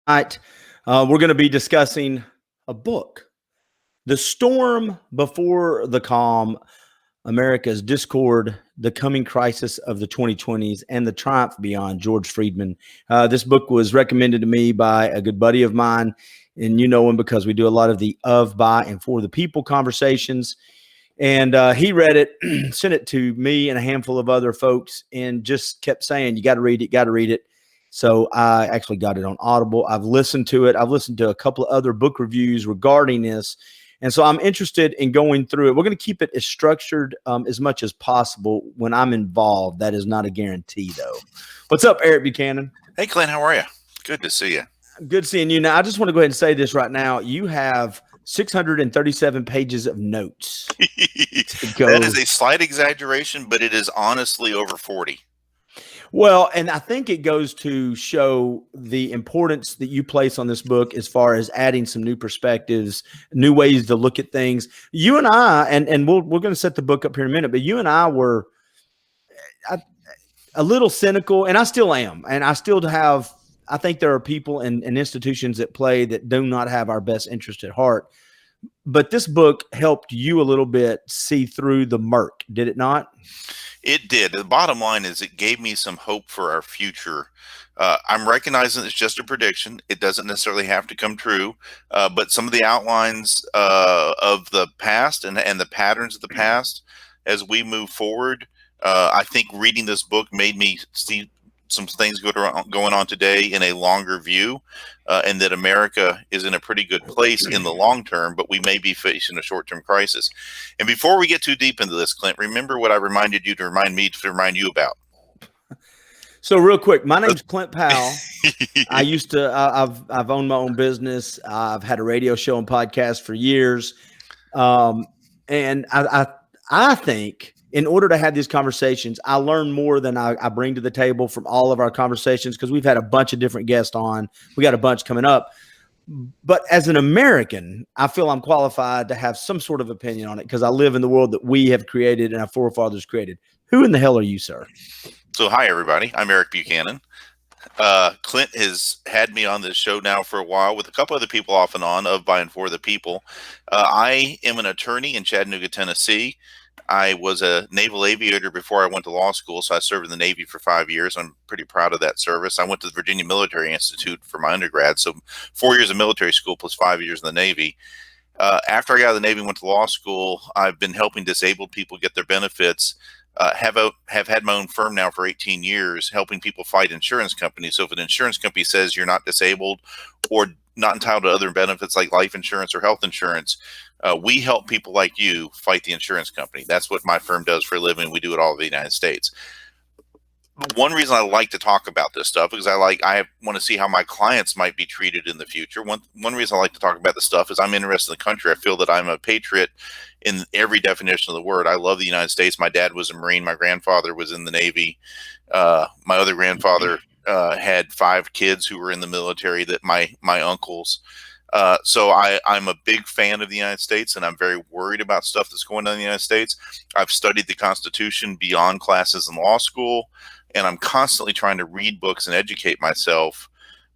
Tonight, we're going to be discussing a book, The Storm Before the Calm, America's Discord, the Coming Crisis of the 2020s, and the Triumph Beyond, George Friedman. This book was recommended to me by a good buddy of mine, and you know him because we do a lot of the of, by, and for the people conversations. And he read it, sent it to me and a handful of other folks, and just kept saying, you got to read it, got to read it. So I actually got it on Audible. I've listened to it. I've listened to a couple of other book reviews regarding this. And so I'm interested in going through it. We're going to keep it as structured as much as possible when I'm involved. That is not a guarantee, though. What's up, Eric Buchanan? Hey, Clint, how are you? Good to see you. Good seeing you. Now, I just want to go ahead and say this right now. You have 637 pages of notes. That is a slight exaggeration, but it is honestly over 40. Well, and I think it goes to show the importance that you place on this book as far as adding some new perspectives, new ways to look at things. You and I, and we're going to set the book up here in a minute, but you and I were a little cynical, and I still am. And I still have, I think there are people and institutions at play that do not have our best interest at heart. But this book helped you a little bit see through the murk, did it not? It did. The bottom line is it gave me some hope for our future. I'm recognizing it's just a prediction. It doesn't necessarily have to come true, but some of the outlines of the past and the patterns of the past as we move forward, I think reading this book made me see some things going on today in a longer view, and that America is in a pretty good place in the long term, but we may be facing a short-term crisis. And before we get too deep into this, Clint, remember what I reminded you to remind me to remind you about. So real quick, my name's Clint Powell. I used to, I've owned my own business. I've had a radio show and podcast for years. And I think in order to have these conversations, I learn more than I bring to the table from all of our conversations, because we've had a bunch of different guests on. We got a bunch coming up. But as an American, I feel I'm qualified to have some sort of opinion on it because I live in the world that we have created and our forefathers created. Who in the hell are you, sir? So hi, everybody. I'm Eric Buchanan. Clint has had me on this show now for a while with a couple other people off and on, of, by, and for the people. I am an attorney in Chattanooga, Tennessee. I was a naval aviator before I went to law school, so I served in the Navy for 5 years. I'm pretty proud of that service. I went to the Virginia Military Institute for my undergrad, so 4 years of military school plus 5 years in the Navy. After I got out of the Navy and went to law school, I've been helping disabled people get their benefits. Have had my own firm now for 18 years, helping people fight insurance companies. So if an insurance company says you're not disabled or not entitled to other benefits like life insurance or health insurance, we help people like you fight the insurance company. That's what my firm does for a living. We do it all over the United States. One reason I like to talk about this stuff is I want to see how my clients might be treated in the future. One reason I like to talk about this stuff is I'm interested in the country. I feel that I'm a patriot in every definition of the word. I love the United States. My dad was a Marine. My grandfather was in the Navy. My other grandfather had 5 kids who were in the military, that my uncles. So I'm a big fan of the United States, and I'm very worried about stuff that's going on in the United States. I've studied the Constitution beyond classes in law school, and I'm constantly trying to read books and educate myself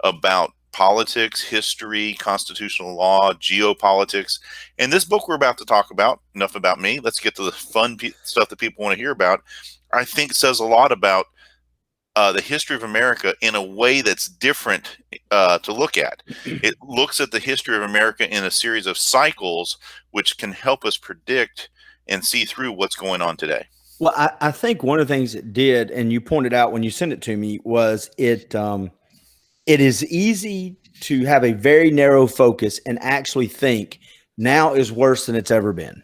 about politics, history, constitutional law, geopolitics. And this book we're about to talk about, enough about me, let's get to the fun stuff that people want to hear about, I think says a lot about the history of America in a way that's different to look at. It looks at the history of America in a series of cycles, which can help us predict and see through what's going on today. Well, I think one of the things it did, and you pointed out when you sent it to me, was it is easy to have a very narrow focus and actually think now is worse than it's ever been,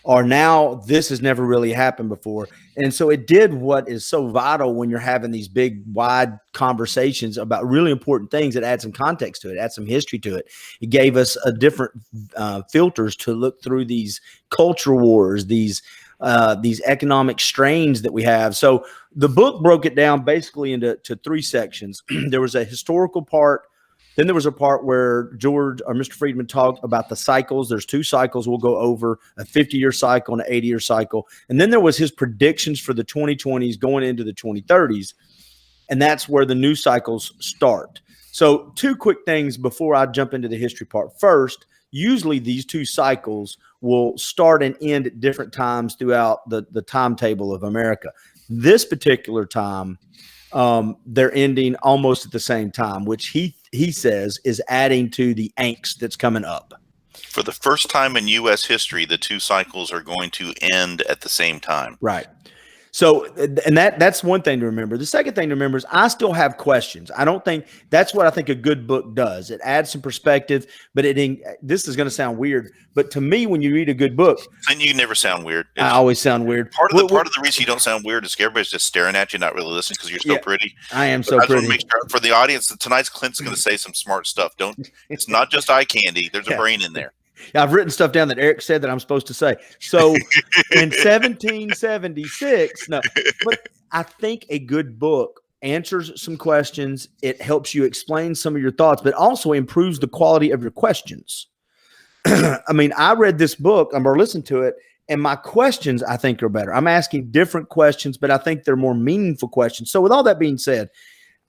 or now this has never really happened before. And so it did what is so vital when you're having these big, wide conversations about really important things. That add some context to it, add some history to it. It gave us a different filters to look through these culture wars, these economic strains that we have. So the book broke it down basically into 3 sections. There was a historical part. Then there was a part where George or Mr. Friedman talked about the cycles. There's 2 cycles we'll go over, a 50-year cycle and an 80-year cycle. And then there was his predictions for the 2020s going into the 2030s. And that's where the new cycles start. So, two quick things before I jump into the history part. First, usually these two cycles will start and end at different times throughout the timetable of America. This particular time, they're ending almost at the same time, which he says is adding to the angst that's coming up. For the first time in U.S. history, the two cycles are going to end at the same time. Right. So, and that's one thing to remember. The second thing to remember is I still have questions. I don't think that's what I think a good book does. It adds some perspective, but this is going to sound weird, but to me, when you read a good book, and you never sound weird. I always sound weird. Part of the reason you don't sound weird is everybody's just staring at you, not really listening because you're so pretty. I am so pretty. I make sure for the audience that tonight's Clint's going to say some smart stuff. It's not just eye candy. There's a brain in there. I've written stuff down that Eric said that I'm supposed to say. So in 1776, but I think a good book answers some questions. It helps you explain some of your thoughts, but also improves the quality of your questions. I mean, I read this book or listened to it, and my questions I think are better. I'm asking different questions, but I think they're more meaningful questions. So with all that being said,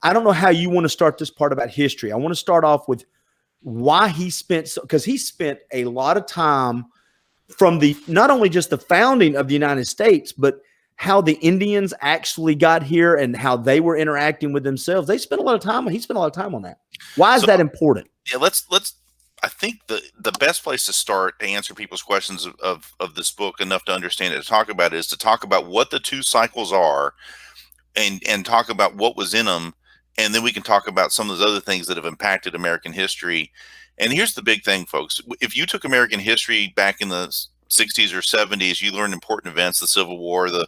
I don't know how you want to start this part about history. I want to start off with why because he spent a lot of time from not only just the founding of the United States, but how the Indians actually got here and how they were interacting with themselves. He spent a lot of time on that. Why is that important? Yeah, I think the best place to start to answer people's questions of this book enough to understand it, to talk about it, is to talk about what the two cycles are and talk about what was in them. And then we can talk about some of those other things that have impacted American history. And here's the big thing, folks. If you took American history back in the 60s or 70s, you learned important events: the Civil War, the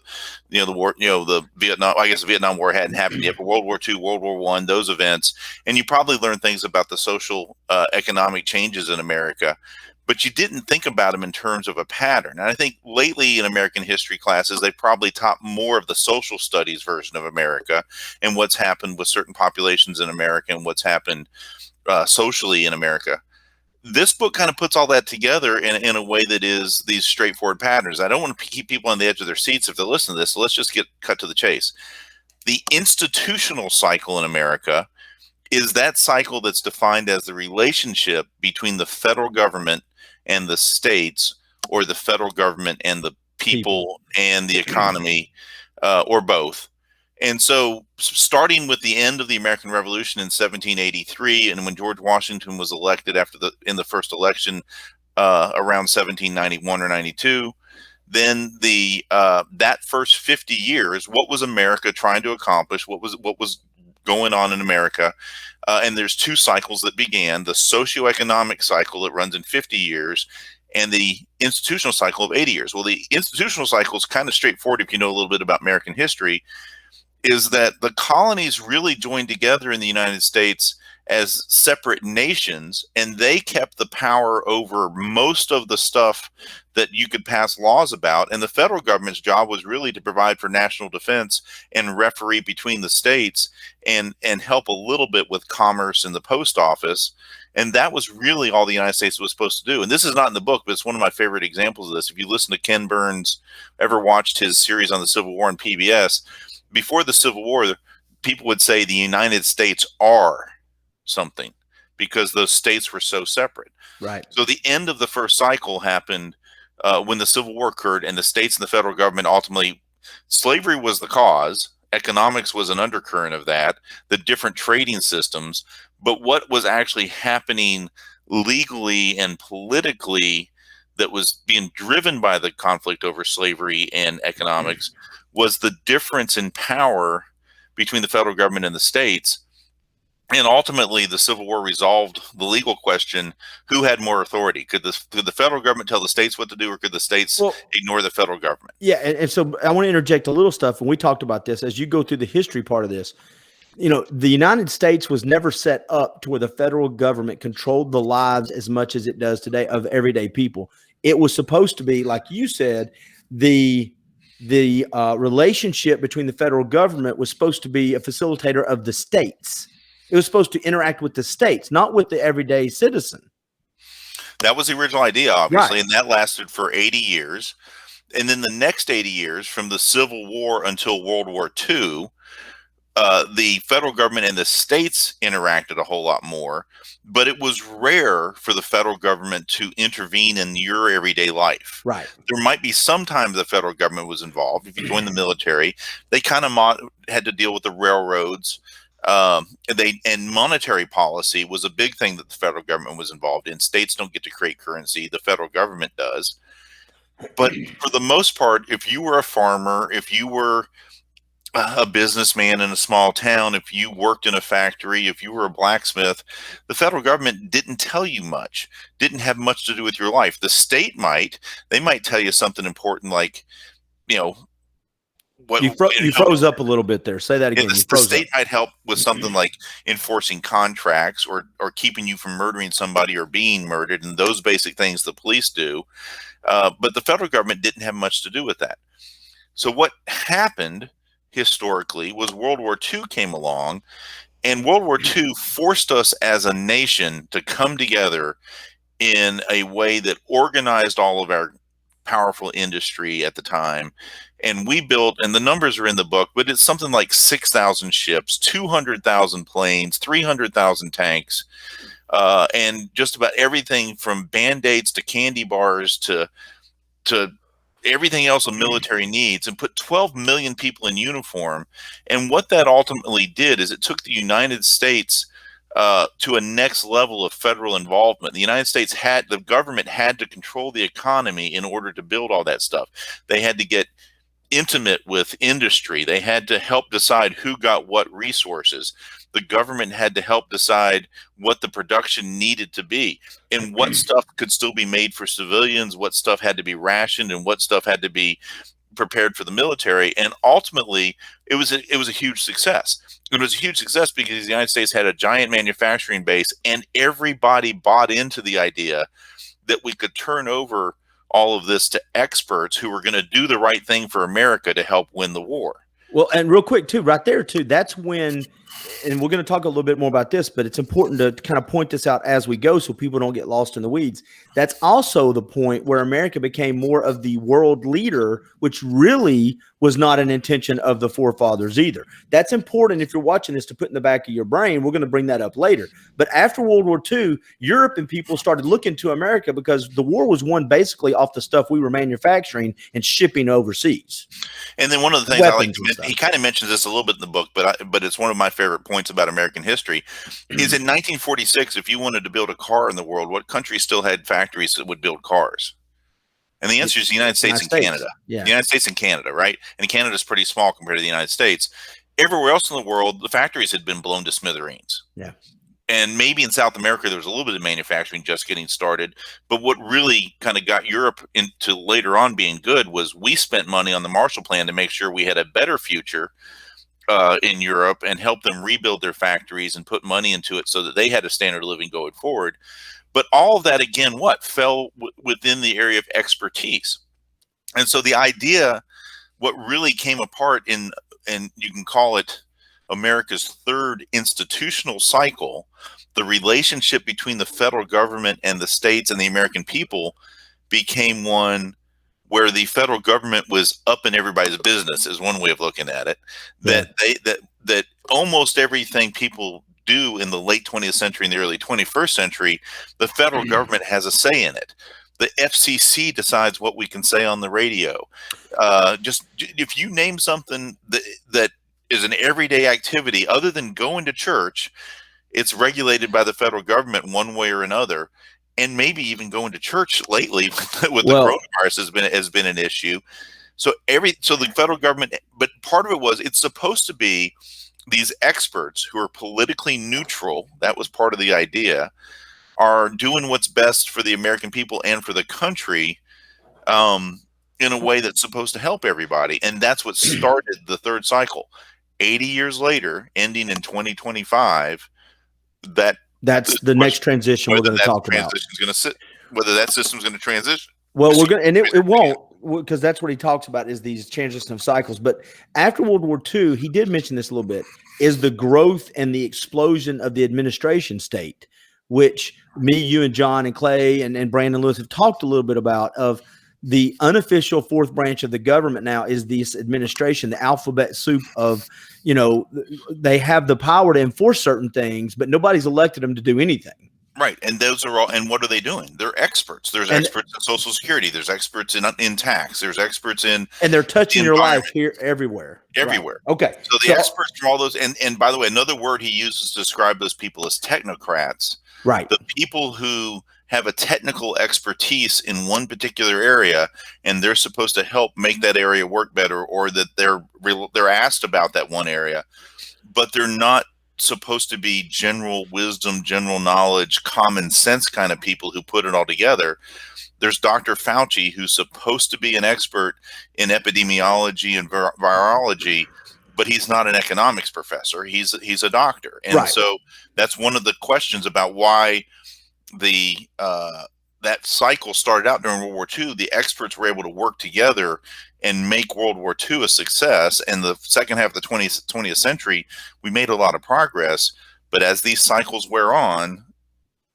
Vietnam. I guess the Vietnam War hadn't happened yet, but World War II, World War I, those events, and you probably learned things about the social, economic changes in America. But you didn't think about them in terms of a pattern. And I think lately in American history classes, they probably taught more of the social studies version of America and what's happened with certain populations in America and what's happened socially in America. This book kind of puts all that together in a way that is these straightforward patterns. I don't want to keep people on the edge of their seats if they listen to this, so let's just cut to the chase. The institutional cycle in America is that cycle that's defined as the relationship between the federal government and the states, or the federal government and the people and the economy, or both. And so starting with the end of the American Revolution in 1783, and when George Washington was elected in the first election around 1791 or 92, then that first 50 years, what was America trying to accomplish? What was going on in America? And there's two cycles that began: the socio-economic cycle that runs in 50 years, and the institutional cycle of 80 years. Well, the institutional cycle is kind of straightforward if you know a little bit about American history, is that the colonies really joined together in the United States as separate nations, and they kept the power over most of the stuff that you could pass laws about. And the federal government's job was really to provide for national defense and referee between the states and help a little bit with commerce and the post office. And that was really all the United States was supposed to do. And this is not in the book, but it's one of my favorite examples of this. If you listen to Ken Burns, ever watched his series on the Civil War on PBS, before the Civil War, people would say the United States are something because those states were so separate. Right. So the end of the first cycle happened when the Civil War occurred, and the states and the federal government ultimately, slavery was the cause, economics was an undercurrent of that, the different trading systems, but what was actually happening legally and politically that was being driven by the conflict over slavery and economics was the difference in power between the federal government and the states. And ultimately, the Civil War resolved the legal question: who had more authority? Could the federal government tell the states what to do, or could the states ignore the federal government? Yeah, and so I want to interject a little stuff. When we talked about this, as you go through the history part of this, the United States was never set up to where the federal government controlled the lives as much as it does today of everyday people. It was supposed to be, like you said, the relationship between the federal government was supposed to be a facilitator of the states. It was supposed to interact with the states, not with the everyday citizen. That was the original idea, obviously, right. And that lasted for 80 years. And then the next 80 years, from the Civil War until World War II, the federal government and the states interacted a whole lot more, but it was rare for the federal government to intervene in your everyday life. Right. There might be some time the federal government was involved. If you joined the military, they kind of had to deal with the railroads. And monetary policy was a big thing that the federal government was involved in. States don't get to create currency; the federal government does. But for the most part, if you were a farmer, if you were a businessman in a small town, if you worked in a factory, if you were a blacksmith, the federal government didn't tell you much, didn't have much to do with your life. The state they might tell you something important, like, what you froze up a little bit there. Say that again. The state might help with something like enforcing contracts or keeping you from murdering somebody or being murdered, and those basic things the police do. But the federal government didn't have much to do with that. So what happened historically was World War II came along, and World War II forced us as a nation to come together in a way that organized all of our powerful industry at the time. And we built, and the numbers are in the book, but it's something like 6,000 ships, 200,000 planes, 300,000 tanks, and just about everything from Band-Aids to candy bars to everything else a military needs, and put 12 million people in uniform. And what that ultimately did is it took the United States to a next level of federal involvement. The government had to control the economy in order to build all that stuff. They had to get intimate with industry. They had to help decide who got what resources. The government had to help decide what the production needed to be and what stuff could still be made for civilians, what stuff had to be rationed, and what stuff had to be prepared for the military. And ultimately, it was a huge success. It was a huge success because the United States had a giant manufacturing base, and everybody bought into the idea that we could turn over all of this to experts who were going to do the right thing for America to help win the war. Well, and real quick too, right there too, that's when, and we're going to talk a little bit more about this, but it's important to kind of point this out as we go so people don't get lost in the weeds. That's also the point where America became more of the world leader, which really was not an intention of the forefathers either. That's important if you're watching this to put in the back of your brain. We're going to bring that up later. But after World War II, Europe and people started looking to America because the war was won basically off the stuff we were manufacturing and shipping overseas. And then one of the things I like to mention, he kind of mentions this a little bit in the book, but it's one of my favorite points about American history, is in 1946, if you wanted to build a car in the world, what country still had factories that would build cars? And the answer is the United States and Canada. Yeah. The United States and Canada, right? And Canada is pretty small compared to the United States. Everywhere else in the world, the factories had been blown to smithereens. Yeah. And maybe in South America, there was a little bit of manufacturing just getting started. But what really kind of got Europe into later on being good was we spent money on the Marshall Plan to make sure we had a better future in Europe and help them rebuild their factories and put money into it so that they had a standard of living going forward. But all of that, again, fell within the area of expertise. And so the idea, what really came apart and you can call it America's third institutional cycle, the relationship between the federal government and the states and the American people became one where the federal government was up in everybody's business, is one way of looking at it. That almost everything people do in the late 20th century and the early 21st century, the federal government has a say in it. The FCC decides what we can say on the radio. Just if you name something that is an everyday activity other than going to church, it's regulated by the federal government one way or another. And maybe even going to church lately with the coronavirus has been an issue. So the federal government, but part of it was it's supposed to be these experts who are politically neutral, that was part of the idea, are doing what's best for the American people and for the country in a way that's supposed to help everybody. And that's what started the third cycle. 80 years later, ending in 2025, that's the next transition we're going to talk about. Whether that system's going to transition. Well, we're going to, and it won't, because that's what he talks about is these transition of cycles. But after World War II, he did mention this a little bit, is the growth and the explosion of the administration state, which me, you, and John, and Clay, and Brandon Lewis have talked a little bit about, of the unofficial fourth branch of the government now is this administration, the alphabet soup of, they have the power to enforce certain things, but nobody's elected them to do anything. Right. And those are all, and what are they doing? They're experts. There's experts in Social Security. There's experts in tax. There's experts in, and they're touching your life here, everywhere. Everywhere. Right. Okay. So the experts are all those. And by the way, another word he uses to describe those people is technocrats. Right. The people who have a technical expertise in one particular area, and they're supposed to help make that area work better, or that they're asked about that one area, but they're not supposed to be general wisdom, general knowledge, common sense kind of people who put it all together. There's Dr. Fauci, who's supposed to be an expert in epidemiology and virology, but he's not an economics professor. He's a doctor. And so that's one of the questions about why that cycle started out during World War II. The experts were able to work together and make World War II a success. And the second half of the 20th century, we made a lot of progress. But as these cycles wear on,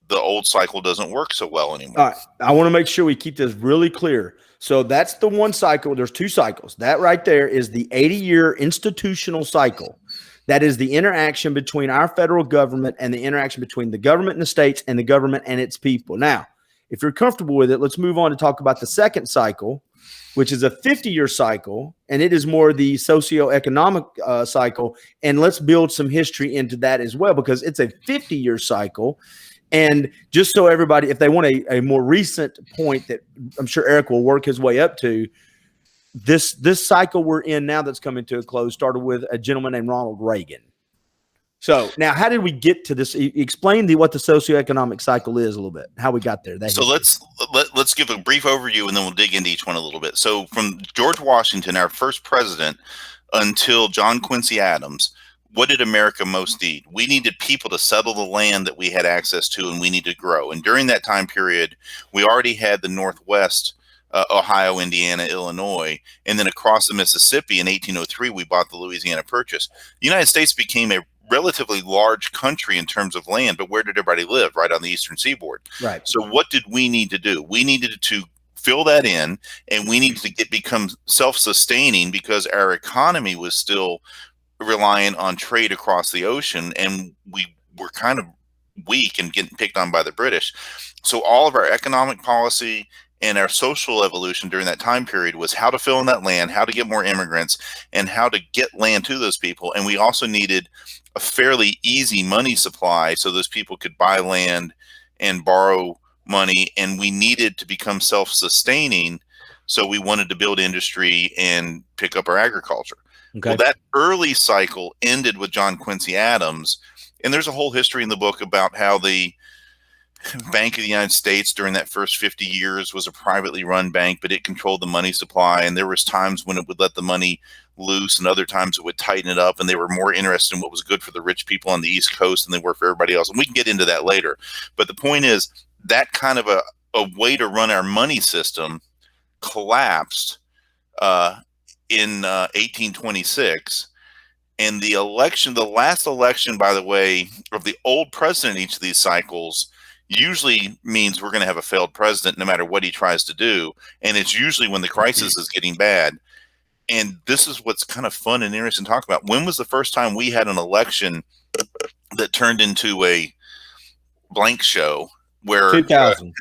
the old cycle doesn't work so well anymore. All right. I want to make sure we keep this really clear. So that's the one cycle. There's two cycles. That right there is the 80-year institutional cycle. That is the interaction between our federal government and the interaction between the government and the states and the government and its people. Now, if you're comfortable with it, let's move on to talk about the second cycle, which is a 50-year cycle, and it is more the socio-economic cycle. And let's build some history into that as well, because it's a 50-year cycle. And just so everybody, if they want a more recent point that I'm sure Eric will work his way up to, this cycle we're in now that's coming to a close started with a gentleman named Ronald Reagan. So now, how did we get to this? Explain what the socioeconomic cycle is a little bit, how we got there. So let's give a brief overview, and then we'll dig into each one a little bit. So from George Washington, our first president, until John Quincy Adams, what did America most need? We needed people to settle the land that we had access to, and we needed to grow. And during that time period, we already had the Northwest, Ohio, Indiana, Illinois, and then across the Mississippi in 1803, we bought the Louisiana Purchase. The United States became a relatively large country in terms of land, but where did everybody live? Right on the eastern seaboard. Right. So what did we need to do? We needed to fill that in, and we needed to become self-sustaining, because our economy was still reliant on trade across the ocean, and we were kind of weak and getting picked on by the British. So all of our economic policy and our social evolution during that time period was how to fill in that land, how to get more immigrants, and how to get land to those people. And we also needed a fairly easy money supply so those people could buy land and borrow money, and we needed to become self-sustaining. So we wanted to build industry and pick up our agriculture. Okay. Well, that early cycle ended with John Quincy Adams, and there's a whole history in the book about how the Bank of the United States during that first 50 years was a privately run bank, but it controlled the money supply, and there was times when it would let the money loose, and other times it would tighten it up, and they were more interested in what was good for the rich people on the East Coast than they were for everybody else. And we can get into that later. But the point is, that kind of a way to run our money system collapsed in 1826, and the last election, by the way, of the old president in each of these cycles usually means we're going to have a failed president no matter what he tries to do, and it's usually when the crisis is getting bad. And this is what's kind of fun and interesting to talk about. When was the first time we had an election that turned into a blank show? Where 2000.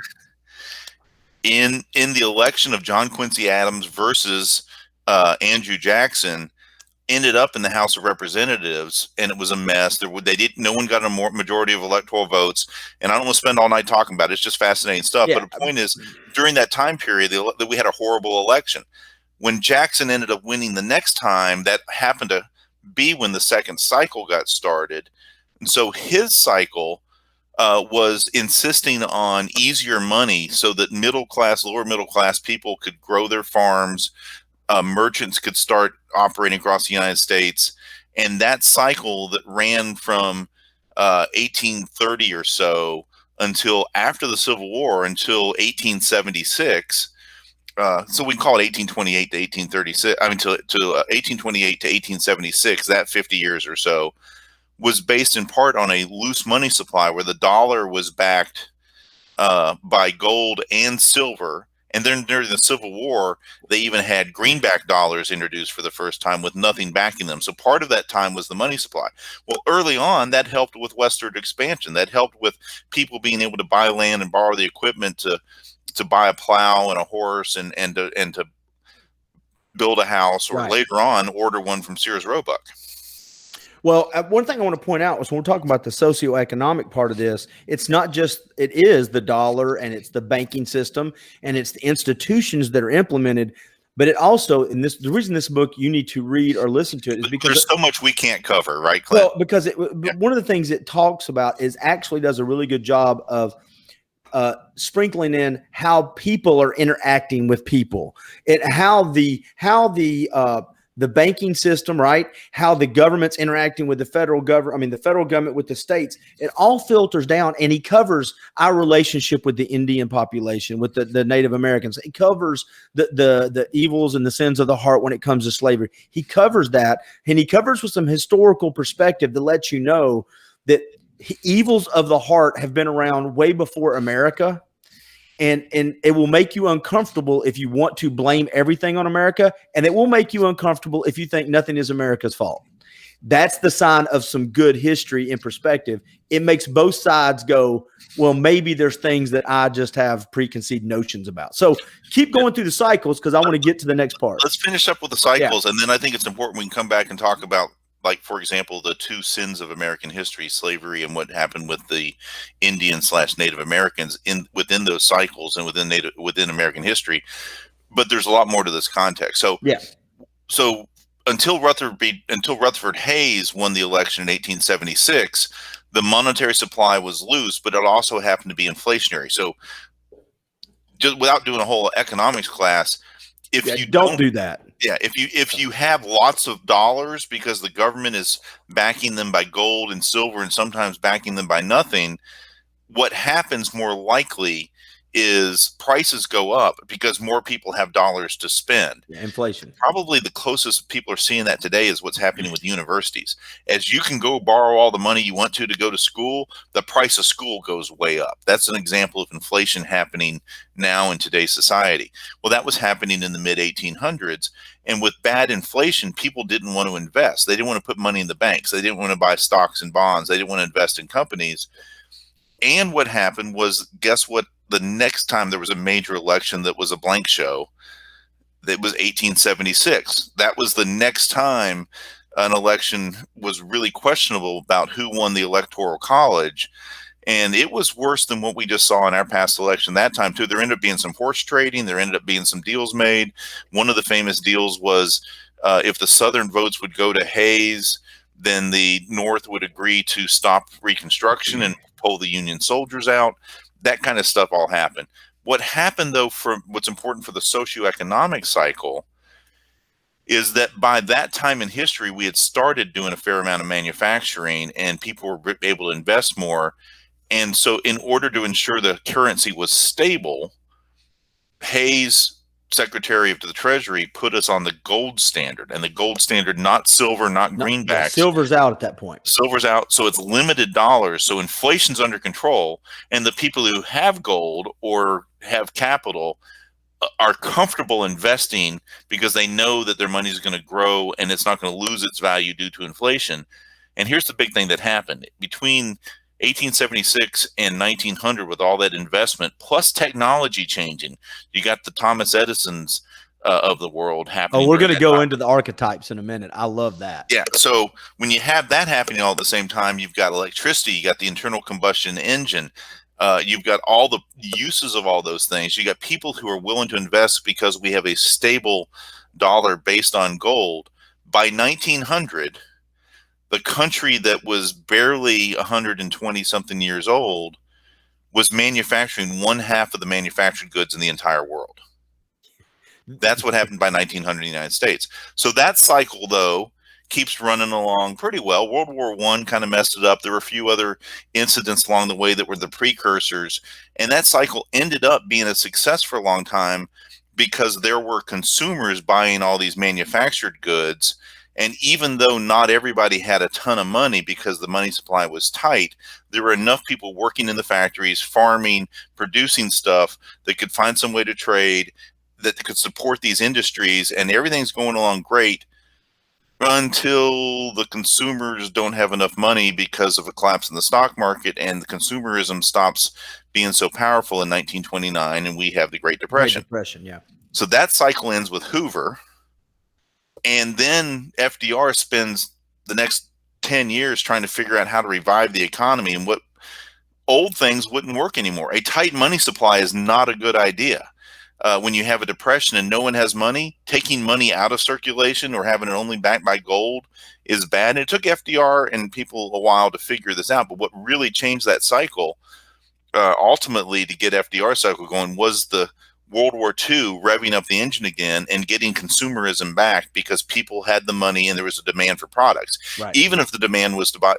In the election of John Quincy Adams versus Andrew Jackson, ended up in the House of Representatives, and it was a mess. No one got a majority of electoral votes, and I don't want to spend all night talking about it. It's just fascinating stuff. Yeah. But the point is, during that time period, we had a horrible election. When Jackson ended up winning the next time, that happened to be when the second cycle got started. And so his cycle was insisting on easier money so that lower middle class people could grow their farms, merchants could start operating across the United States. And that cycle that ran from 1830 or so until after the Civil War, until 1876. So we can call it 1828 to 1836. I mean, to 1828 to 1876, that 50 years or so, was based in part on a loose money supply where the dollar was backed by gold and silver, And then during the Civil War, they even had greenback dollars introduced for the first time with nothing backing them. So part of that time was the money supply. Well, early on, that helped with westward expansion. That helped with people being able to buy land and borrow the equipment to buy a plow and a horse and to build a house, or later on order one from Sears Roebuck. Well, one thing I want to point out is when we're talking about the socioeconomic part of this, it's not just, it is the dollar and it's the banking system and it's the institutions that are implemented, but it also, and this, the reason this book you need to read or listen to it is because there's so much we can't cover, right, Clint? Well, because one of the things it talks about is actually does a really good job of sprinkling in how people are interacting with people and how the banking system, right? How the government's interacting with the federal government. I mean, the federal government with the states. It all filters down, and he covers our relationship with the Indian population, with the Native Americans. He covers the evils and the sins of the heart when it comes to slavery. He covers that, and he covers with some historical perspective that lets you know that evils of the heart have been around way before America. And it will make you uncomfortable if you want to blame everything on America. And it will make you uncomfortable if you think nothing is America's fault. That's the sign of some good history in perspective. It makes both sides go, well, maybe there's things that I just have preconceived notions about. So keep going through the cycles because I want to get to the next part. Let's finish up with the cycles. Yeah. And then I think it's important we can come back and talk about, like, for example, the two sins of American history, slavery and what happened with the Indian/Native Americans within those cycles and within American history. But there's a lot more to this context. So, yeah. So until Rutherford Hayes won the election in 1876, the monetary supply was loose, but it also happened to be inflationary. So just without doing a whole economics class, if you don't do that. Yeah, if you have lots of dollars because the government is backing them by gold and silver and sometimes backing them by nothing, what happens more likely is prices go up because more people have dollars to spend. Yeah, inflation. Probably the closest people are seeing that today is what's happening with universities. As you can go borrow all the money you want to go to school, the price of school goes way up. That's an example of inflation happening now in today's society. Well, that was happening in the mid 1800s. And with bad inflation, people didn't want to invest. They didn't want to put money in the banks. They didn't want to buy stocks and bonds. They didn't want to invest in companies. And what happened was, guess what? The next time there was a major election that was a blank show, that was 1876. That was the next time an election was really questionable about who won the Electoral College. And it was worse than what we just saw in our past election that time, too. There ended up being some horse trading. There ended up being some deals made. One of the famous deals was if the Southern votes would go to Hayes, then the North would agree to stop Reconstruction and pull the Union soldiers out. That kind of stuff all happened. What happened, though, for what's important for the socioeconomic cycle is that by that time in history, we had started doing a fair amount of manufacturing and people were able to invest more. And so in order to ensure the currency was stable, Hayes, Secretary of the Treasury, put us on the gold standard, and the gold standard, not silver, not greenbacks. Yeah, silver's out at that point. Silver's out. So it's limited dollars. So inflation's under control. And the people who have gold or have capital are comfortable investing because they know that their money is going to grow and it's not going to lose its value due to inflation. And here's the big thing that happened. Between 1876 and 1900, with all that investment plus technology changing, you got the Thomas Edisons of the world happening. Oh, we're going to go into the archetypes in a minute. I love that. Yeah. So when you have that happening all at the same time, you've got electricity, you got the internal combustion engine, you've got all the uses of all those things. You got people who are willing to invest because we have a stable dollar based on gold. By 1900, the country that was barely 120 something years old was manufacturing one half of the manufactured goods in the entire world. That's what happened by 1900 in the United States. So that cycle, though, keeps running along pretty well. World War I kind of messed it up. There were a few other incidents along the way that were the precursors. And that cycle ended up being a success for a long time because there were consumers buying all these manufactured goods. And even though not everybody had a ton of money because the money supply was tight, there were enough people working in the factories, farming, producing stuff that could find some way to trade, that could support these industries, and everything's going along great until the consumers don't have enough money because of a collapse in the stock market, and the consumerism stops being so powerful in 1929, and we have the Great Depression. Yeah. So that cycle ends with Hoover. And then FDR spends the next 10 years trying to figure out how to revive the economy, and what old things wouldn't work anymore. A tight money supply is not a good idea. When you have a depression and no one has money, taking money out of circulation or having it only backed by gold is bad. And it took FDR and people a while to figure this out. But what really changed that cycle, ultimately to get FDR cycle going, was the World War II revving up the engine again and getting consumerism back, because people had the money and there was a demand for products. Right. Even if the demand was to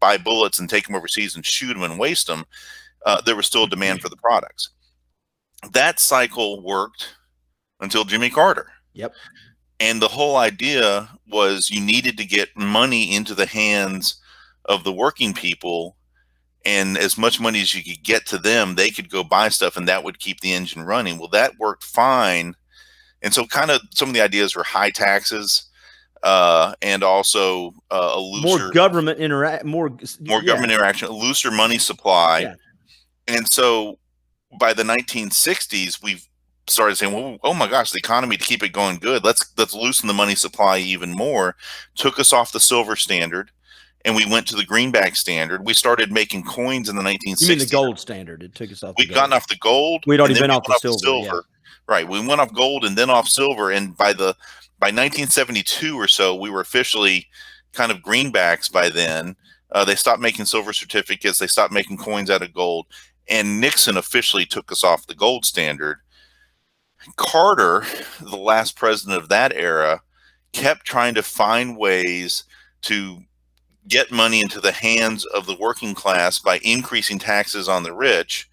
buy bullets and take them overseas and shoot them and waste them, there was still a demand for the products. That cycle worked until Jimmy Carter. Yep. And the whole idea was you needed to get money into the hands of the working people, and as much money as you could get to them, they could go buy stuff, and that would keep the engine running. Well, that worked fine. And so kind of some of the ideas were high taxes, and also a looser, more government government interaction, a looser money supply. Yeah. And so by the 1960s, we've started saying, well, oh my gosh, the economy, to keep it going good, let's loosen the money supply even more. Took us off the silver standard, and we went to the greenback standard. We started making coins in the 1960s. You mean the gold standard? It took us off. We'd gotten off the gold. We'd already been off the silver. Yeah. Right. We went off gold and then off silver. And by 1972 or so, we were officially kind of greenbacks by then. They stopped making silver certificates. They stopped making coins out of gold. And Nixon officially took us off the gold standard. Carter, the last president of that era, kept trying to find ways to get money into the hands of the working class by increasing taxes on the rich,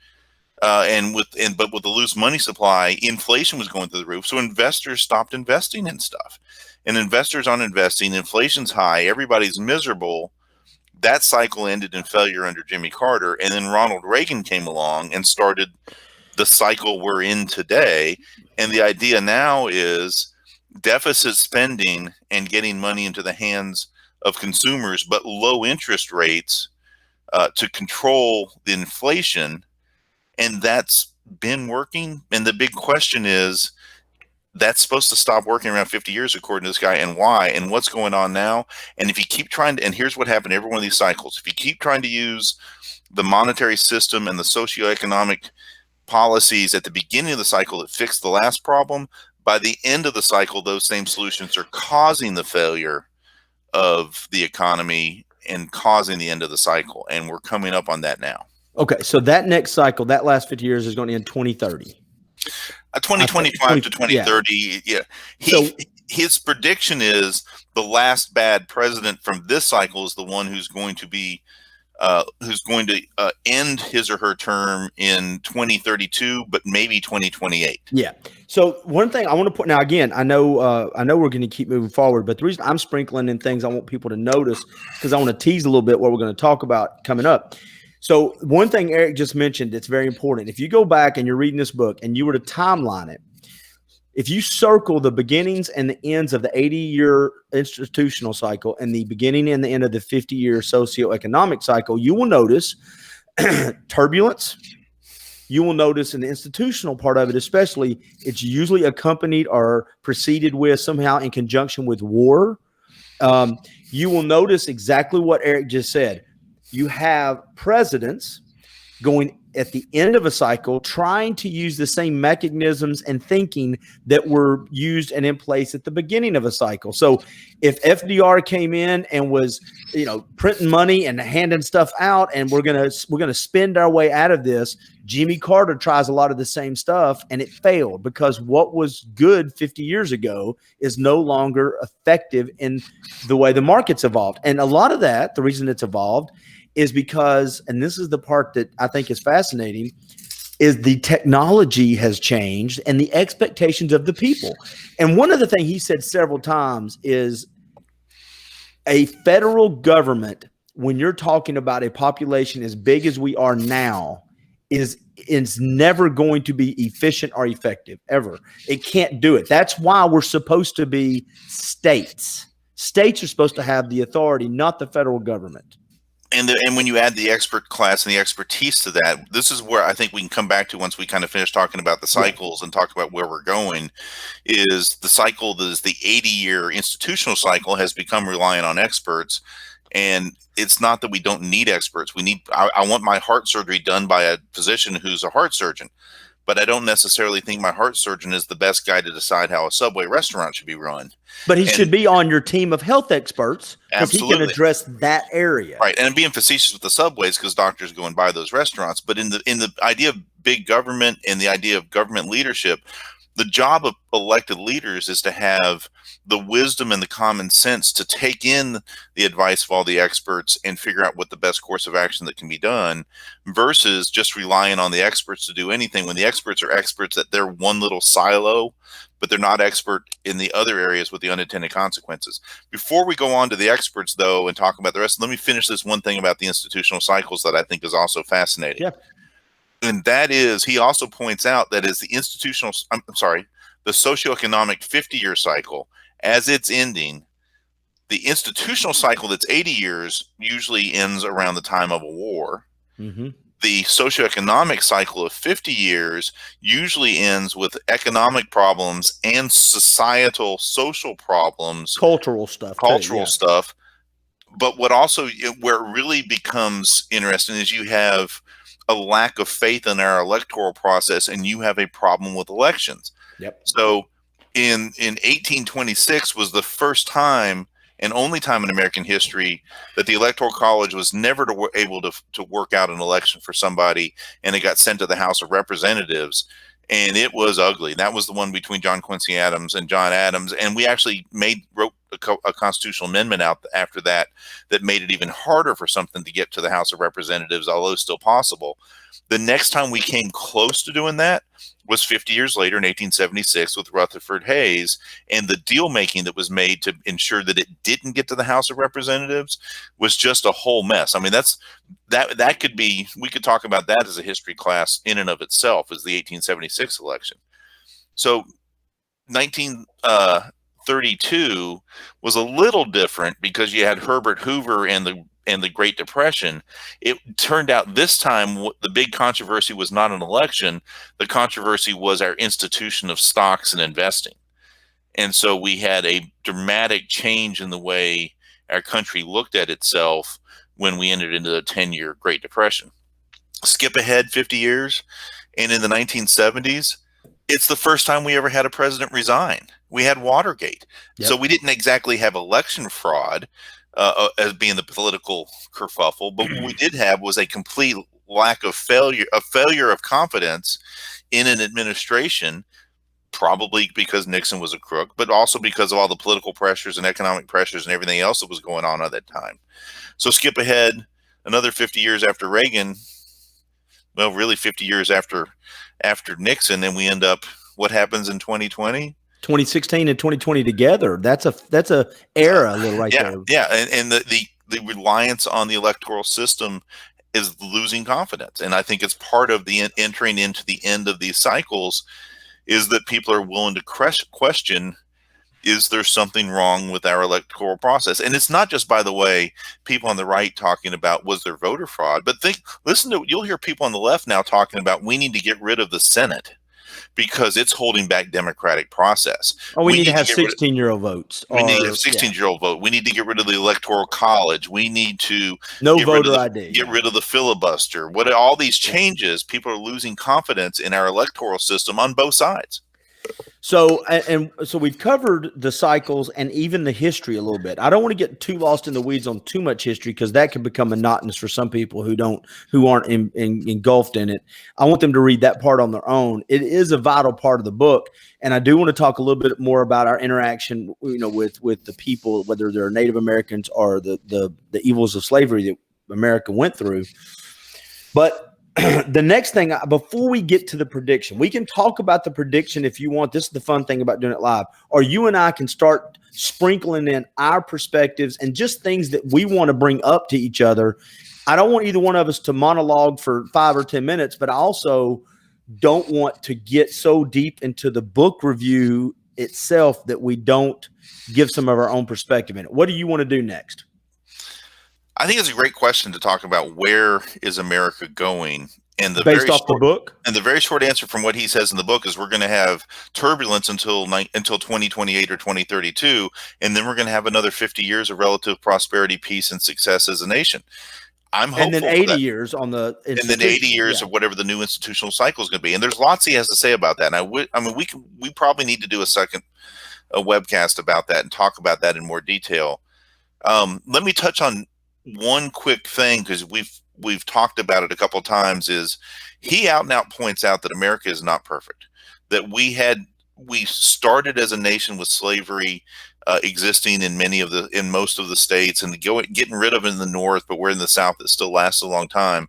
but with the loose money supply, inflation was going through the roof. So investors stopped investing in stuff, and investors aren't investing. Inflation's high. Everybody's miserable. That cycle ended in failure under Jimmy Carter, and then Ronald Reagan came along and started the cycle we're in today. And the idea now is deficit spending and getting money into the hands of consumers, but low interest rates to control the inflation. And that's been working. And the big question is, that's supposed to stop working around 50 years, according to this guy, and why, and what's going on now. And if you keep trying to, and here's what happened every one of these cycles, if you keep trying to use the monetary system and the socioeconomic policies at the beginning of the cycle that fixed the last problem, by the end of the cycle, those same solutions are causing the failure of the economy and causing the end of the cycle. And we're coming up on that now. Okay. So that next cycle, that last 50 years is going to end 2030. 2025 to 2030. Yeah. His prediction is the last bad president from this cycle is the one who's going to end his or her term in 2032, but maybe 2028. Yeah. So one thing I want to put now, again, I know we're going to keep moving forward, but the reason I'm sprinkling in things I want people to notice, because I want to tease a little bit what we're going to talk about coming up. So one thing Eric just mentioned, it's very important. If you go back and you're reading this book and you were to timeline it, if you circle the beginnings and the ends of the 80-year institutional cycle and the beginning and the end of the 50-year socioeconomic cycle, you will notice turbulence. You will notice in the institutional part of it, especially, it's usually accompanied or preceded with somehow in conjunction with war. You will notice exactly what Eric just said. You have presidents going at the end of a cycle trying to use the same mechanisms and thinking that were used and in place at the beginning of a cycle. So if FDR came in and was, printing money and handing stuff out, and we're gonna spend our way out of this, Jimmy Carter tries a lot of the same stuff, and it failed because what was good 50 years ago is no longer effective in the way the market's evolved. And a lot of that, the reason it's evolved is because, and this is the part that I think is fascinating, is the technology has changed and the expectations of the people. And one of the things he said several times is A federal government, when you're talking about a population as big as we are now, is never going to be efficient or effective, ever. It can't do it. That's why we're supposed to be states. States are supposed to have the authority, not the federal government. And when you add the expert class and the expertise to that, this is where I think we can come back to once we kind of finish talking about the cycles and talk about where we're going, is the cycle that is the 80-year institutional cycle has become reliant on experts. And it's not that we don't need experts. I want my heart surgery done by a physician who's a heart surgeon, but I don't necessarily think my heart surgeon is the best guy to decide how a Subway restaurant should be run. But he should be on your team of health experts because he can address that area. Right. And I'm being facetious with the Subways because doctors go and buy those restaurants. But in the idea of big government and the idea of government leadership, the job of elected leaders is to have the wisdom and the common sense to take in the advice of all the experts and figure out what the best course of action that can be done, versus just relying on the experts to do anything when the experts are experts at their one little silo, but they're not expert in the other areas with the unintended consequences. Before we go on to the experts, though, and talk about the rest, let me finish this one thing about the institutional cycles that I think is also fascinating. Yeah. And that is, he also points out that as the the socioeconomic 50-year cycle, as it's ending, the institutional cycle that's 80 years usually ends around the time of a war. Mm-hmm. The socioeconomic cycle of 50 years usually ends with economic problems and societal, social problems. Cultural stuff. Stuff. But where it really becomes interesting is you have a lack of faith in our electoral process, and you have a problem with elections. Yep. So in 1826 was the first time and only time in American history that the Electoral College was never able to work out an election for somebody, and it got sent to the House of Representatives, and it was ugly. That was the one between John Quincy Adams and John Adams, and we actually wrote a constitutional amendment out after that made it even harder for something to get to the House of Representatives, although still possible. The next time we came close to doing that was 50 years later in 1876 with Rutherford Hayes, and the deal making that was made to ensure that it didn't get to the House of Representatives was just a whole mess. I mean, that could be, we could talk about that as a history class in and of itself, as the 1876 election. So 1932 was a little different because you had Herbert Hoover and the Great Depression. It turned out this time the big controversy was not an election. The controversy was our institution of stocks and investing. And so we had a dramatic change in the way our country looked at itself when we entered into the 10-year Great Depression. Skip ahead 50 years, and in the 1970s, it's the first time we ever had a president resign. We had Watergate. Yep. So we didn't exactly have election fraud as being the political kerfuffle, but what we did have was a complete lack of failure of confidence in an administration, probably because Nixon was a crook, but also because of all the political pressures and economic pressures and everything else that was going on at that time. So skip ahead another 50 years after Reagan, well, really 50 years after Nixon, and we end up, what happens in 2020? 2016 and 2020 together. That's a era, a little right there. Yeah, and the reliance on the electoral system is losing confidence, and I think it's part of the entering into the end of these cycles is that people are willing to question: is there something wrong with our electoral process? And it's not just, by the way, people on the right talking about was there voter fraud, but you'll hear people on the left now talking about we need to get rid of the Senate because it's holding back democratic process. Oh, we need to have 16-year-old votes. We need to have 16-year-old vote. We need to get rid of the Electoral College. We need to get rid of the filibuster. All these changes, people are losing confidence in our electoral system on both sides. So we've covered the cycles and even the history a little bit. I don't want to get too lost in the weeds on too much history because that can become monotonous for some people who aren't engulfed in it. I want them to read that part on their own. It is a vital part of the book, and I do want to talk a little bit more about our interaction, with the people, whether they're Native Americans or the evils of slavery that America went through. But the next thing, before we get to the prediction, we can talk about the prediction if you want. This is the fun thing about doing it live. Or you and I can start sprinkling in our perspectives and just things that we want to bring up to each other. I don't want either one of us to monologue for 5 or 10 minutes, but I also don't want to get so deep into the book review itself that we don't give some of our own perspective in it. What do you want to do next? I think it's a great question to talk about. Where is America going? And the Based off the book? And the very short answer from what he says in the book is we're going to have turbulence until 2028 or 2032, and then we're going to have another 50 years of relative prosperity, peace, and success as a nation. I'm hopeful. And then 80 years on the and then 80 years of whatever the new institutional cycle is going to be. And there's lots he has to say about that. And we probably need to do a webcast about that and talk about that in more detail. Let me touch on one quick thing, because we've talked about it a couple of times. Is he out and out points out that America is not perfect, that we started as a nation with slavery existing in most of the states, and getting rid of it in the North, but we're in the South that still lasts a long time.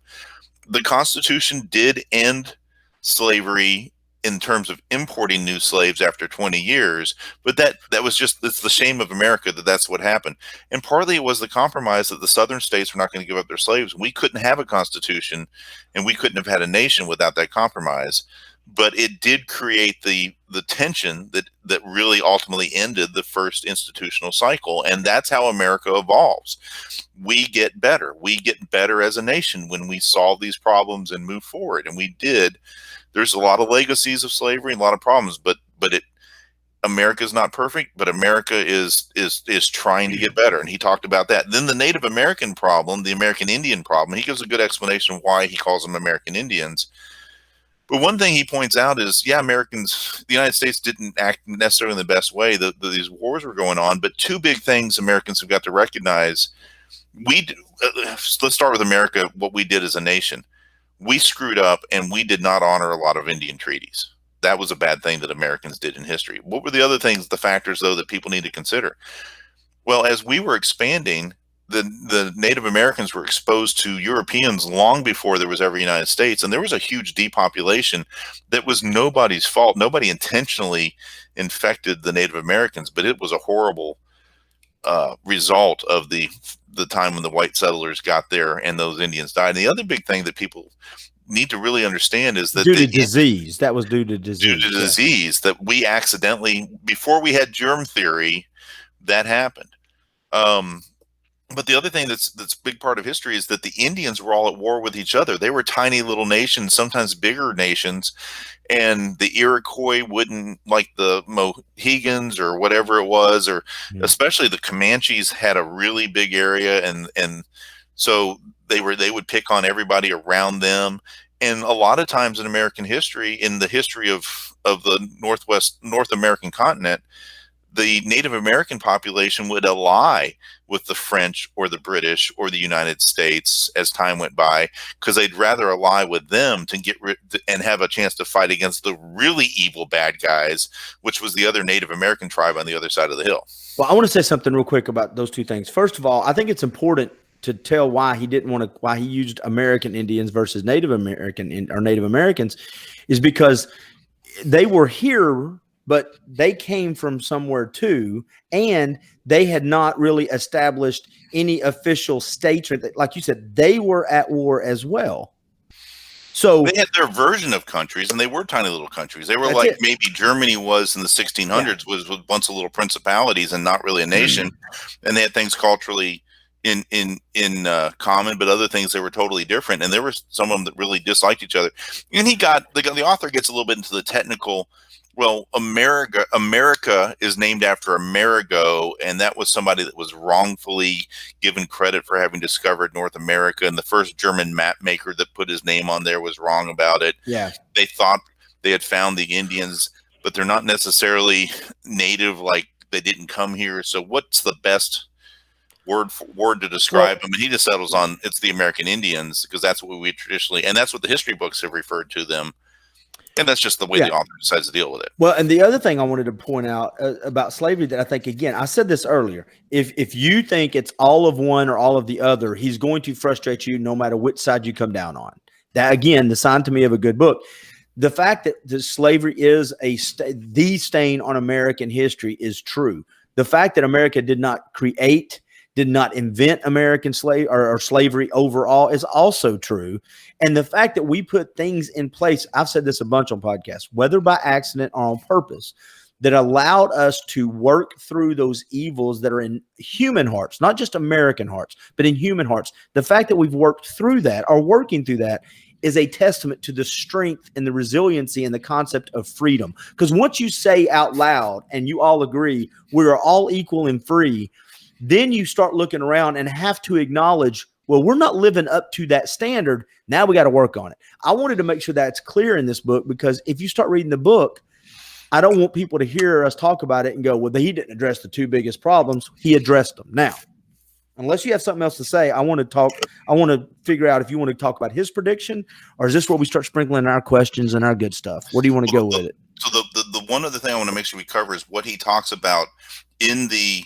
The Constitution did end slavery in terms of importing new slaves after 20 years, but that was just, it's the shame of America that that's what happened. And partly it was the compromise that the southern states were not going to give up their slaves. We couldn't have a constitution, and we couldn't have had a nation without that compromise. But it did create the tension that really ultimately ended the first institutional cycle. And that's how America evolves. We get better. We get better as a nation when we solve these problems and move forward. And we did. There's a lot of legacies of slavery and a lot of problems, but America is not perfect, but America is trying to get better. And he talked about that. Then the Native American problem, the American Indian problem, he gives a good explanation of why he calls them American Indians. But one thing he points out is, the United States didn't act necessarily in the best way. These wars were going on, but two big things Americans have got to recognize. Let's start with America, what we did as a nation. We screwed up, and we did not honor a lot of Indian treaties. That was a bad thing that Americans did in history. What were the other things, the factors, though, that people need to consider? Well, as we were expanding, the Native Americans were exposed to Europeans long before there was ever a United States, and there was a huge depopulation that was nobody's fault. Nobody intentionally infected the Native Americans, but it was a horrible result of the time when the white settlers got there and those Indians died. And the other big thing that people need to really understand is that due to disease. That was due to disease. Due to disease, that we accidentally, before we had germ theory, that happened. But the other thing that's a big part of history is that the Indians were all at war with each other. They were tiny little nations, sometimes bigger nations, and the Iroquois wouldn't like the Mohegans or whatever it was, or especially the Comanches had a really big area, and so they would pick on everybody around them. And a lot of times in American history, in the history of the North American continent, the Native American population would ally with the French or the British or the United States as time went by, because they'd rather ally with them to get and have a chance to fight against the really evil bad guys, which was the other Native American tribe on the other side of the hill. Well, I want to say something real quick about those two things. First of all, I think it's important to tell why he used American Indians versus Native Americans, is because they were here, but they came from somewhere too, and they had not really established any official states. Like you said, they were at war as well. So they had their version of countries, and they were tiny little countries. They were like maybe Germany was in the 1600s, was a bunch of little principalities and not really a nation. And they had things culturally in common, but other things they were totally different. And there were some of them that really disliked each other. And the author gets a little bit into the technical. Well, America is named after Amerigo, and that was somebody that was wrongfully given credit for having discovered North America. And the first German map maker that put his name on there was wrong about it. Yeah, they thought they had found the Indians, but they're not necessarily native. Like, they didn't come here. So, what's the best word to describe them? And he just settles on it's the American Indians, because that's what we traditionally, and that's what the history books have referred to them. And that's just the way the author decides to deal with it. Well, and the other thing I wanted to point out about slavery that I think, again, I said this earlier, if you think it's all of one or all of the other, he's going to frustrate you no matter which side you come down on. That, again, the sign to me of a good book. The fact that the slavery is the stain on American history is true. The fact that America did not invent American slavery overall is also true. And the fact that we put things in place, I've said this a bunch on podcasts, whether by accident or on purpose, that allowed us to work through those evils that are in human hearts, not just American hearts, but in human hearts. The fact that we've worked through that, or working through that, is a testament to the strength and the resiliency and the concept of freedom. Because once you say out loud and you all agree we are all equal and free, then you start looking around and have to acknowledge, well, we're not living up to that standard. Now we got to work on it. I wanted to make sure that's clear in this book, because if you start reading the book, I don't want people to hear us talk about it and go, well, he didn't address the two biggest problems. He addressed them. Now, unless you have something else to say, I want to figure out if you want to talk about his prediction, or is this where we start sprinkling our questions and our good stuff? Where do you want to go with it? So the one other thing I want to make sure we cover is what he talks about in the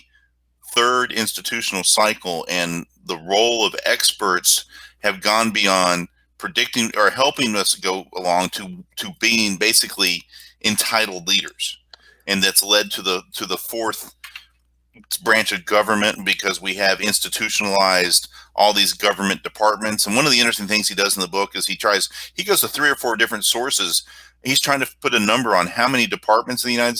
third institutional cycle, and the role of experts have gone beyond predicting or helping us go along to being basically entitled leaders. And that's led to the fourth branch of government, because we have institutionalized all these government departments. And one of the interesting things he does in the book is he goes to 3 or 4 different sources. He's trying to put a number on how many departments in the United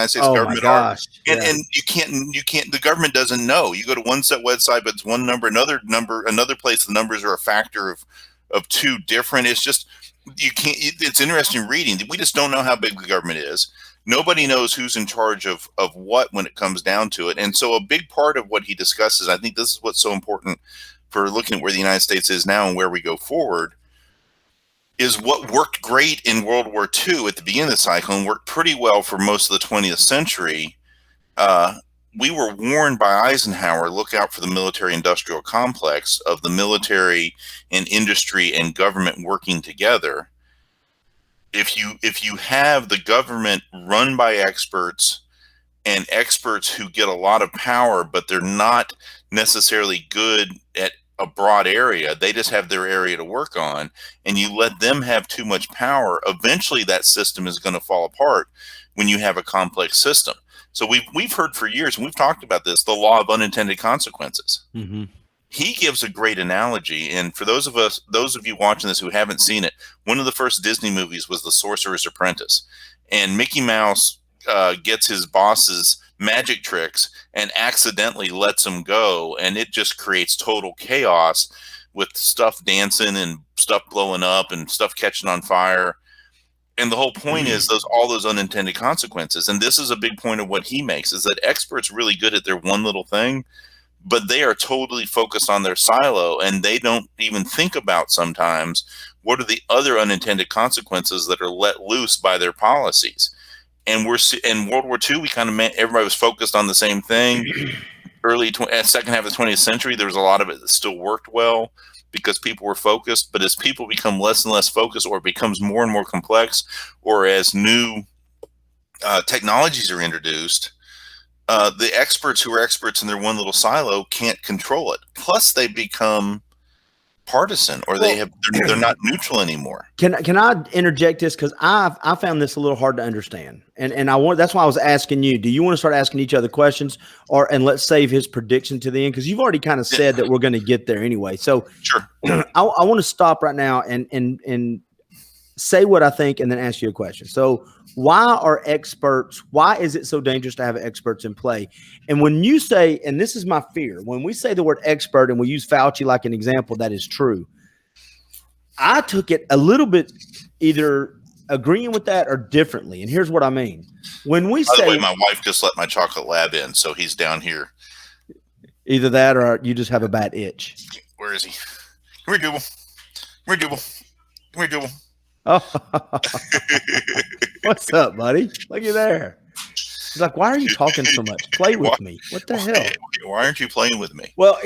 States government are. And you can't, the government doesn't know. You go to one set website, but it's one number, another place, the numbers are a factor of 2 different. It's just, it's interesting reading. We just don't know how big the government is. Nobody knows who's in charge of what when it comes down to it. And so a big part of what he discusses, I think this is what's so important for looking at where the United States is now and where we go forward, is what worked great in World War II at the beginning of the cycle and worked pretty well for most of the 20th century. We were warned by Eisenhower, look out for the military-industrial complex of the military and industry and government working together. If you have the government run by experts, and experts who get a lot of power, but they're not necessarily good at a broad area, they just have their area to work on, and you let them have too much power, eventually that system is going to fall apart when you have a complex system. So we've heard for years, and we've talked about this, the law of unintended consequences. Mm-hmm. He gives a great analogy, and for those of you watching this who haven't seen it, one of the first Disney movies was The Sorcerer's Apprentice, and Mickey Mouse gets his boss's magic tricks and accidentally lets him go, and it just creates total chaos with stuff dancing and stuff blowing up and stuff catching on fire. And the whole point is all those unintended consequences. And this is a big point of what he makes, is that experts really good at their one little thing, but they are totally focused on their silo, and they don't even think about sometimes what are the other unintended consequences that are let loose by their policies. And in World War II, everybody was focused on the same thing. Second half of the 20th century, there was a lot of it that still worked well because people were focused. But as people become less and less focused, or it becomes more and more complex, or as new technologies are introduced, the experts who are experts in their one little silo can't control it. Plus, they become partisan, or they're not neutral anymore. Can I interject this, because I found this a little hard to understand, and that's why I was asking you. Do you want to start asking each other questions, and let's save his prediction to the end, because you've already kind of said that we're going to get there anyway. So sure, I want to stop right now and say what I think, and then ask you a question. So why is it so dangerous to have experts in play? And when you say, and this is my fear, when we say the word expert and we use Fauci like an example, that is true. I took it a little bit either agreeing with that or differently. And here's what I mean. When we say, by the way, my wife just let my chocolate lab in, so he's down here. Either that or you just have a bad itch. Where is he? Come here, Google. Oh, what's up, buddy? Look at there. He's like, why are you talking so much? Play with me. What the hell? Why aren't you playing with me? Well,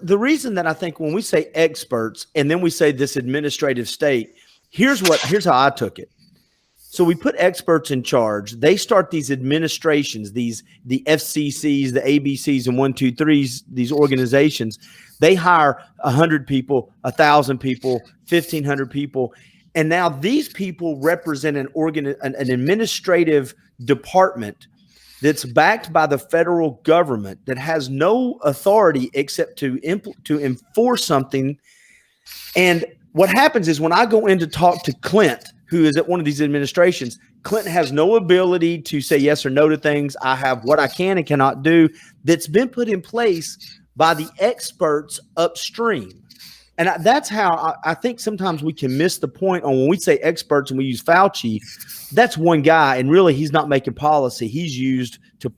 the reason that I think when we say experts and then we say this administrative state, here's how I took it. So we put experts in charge. They start these administrations, the FCCs, the ABCs, and 1, 2, 3s, these organizations. They hire 100 people, 1,000 people, 1,500 people. And now these people represent an administrative department that's backed by the federal government that has no authority except to enforce something. And what happens is when I go in to talk to Clint, who is at one of these administrations, Clinton has no ability to say yes or no to things. I have what I can and cannot do that's been put in place by the experts upstream. And that's how I think sometimes we can miss the point on when we say experts and we use Fauci, that's one guy. And really, he's not making policy. He's used to,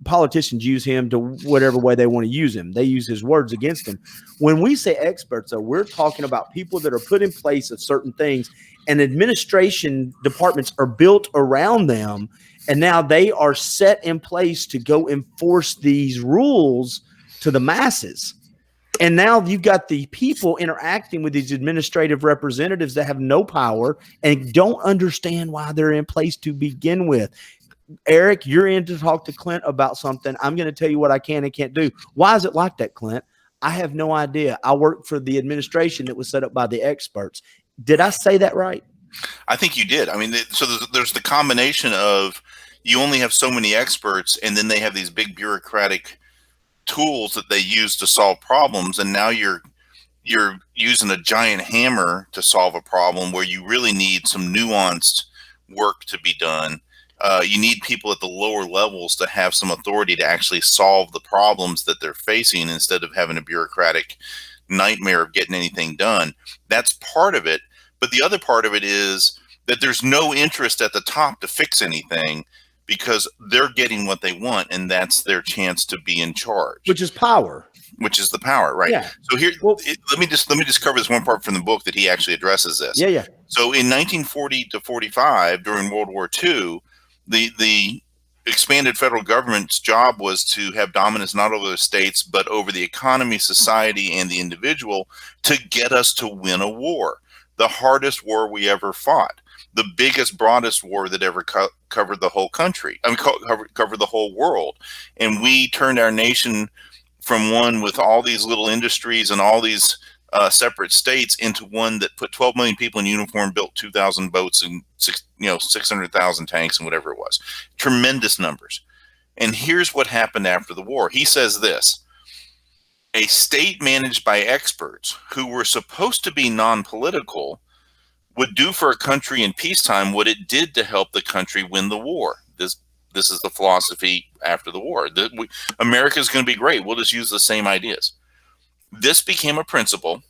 politicians use him to whatever way they want to use him. They use his words against him. When we say experts, though, we're talking about people that are put in place of certain things, and administration departments are built around them. And now they are set in place to go enforce these rules to the masses. And now you've got the people interacting with these administrative representatives that have no power and don't understand why they're in place to begin with. Eric, you're in to talk to Clint about something. I'm going to tell you what I can and can't do. Why is it like that, Clint? I have no idea. I work for the administration that was set up by the experts. Did I say that right? I think you did. I mean, so there's the combination of you only have so many experts, and then they have these big bureaucratic tools that they use to solve problems, and now you're using a giant hammer to solve a problem where you really need some nuanced work to be done. You need people at the lower levels to have some authority to actually solve the problems that they're facing instead of having a bureaucratic nightmare of getting anything done. That's part of it. But the other part of it is that there's no interest at the top to fix anything because they're getting what they want, and that's their chance to be in charge. Which is power. Which is the power, right? Yeah. So here, let me just cover this one part from the book that he actually addresses this. Yeah, yeah. So in 1940 to 45, during World War II, the expanded federal government's job was to have dominance not over the states, but over the economy, society, and the individual to get us to win a war. The hardest war we ever fought. The biggest, broadest war that ever covered the whole country. I mean, covered the whole world. And we turned our nation from one with all these little industries and all these separate states into one that put 12 million people in uniform, built 2,000 boats and 600,000 tanks and whatever it was. Tremendous numbers. And here's what happened after the war. He says this: a state managed by experts who were supposed to be non-political would do for a country in peacetime what it did to help the country win the war. This is the philosophy after the war. America is going to be great. We'll just use the same ideas. This became a principle,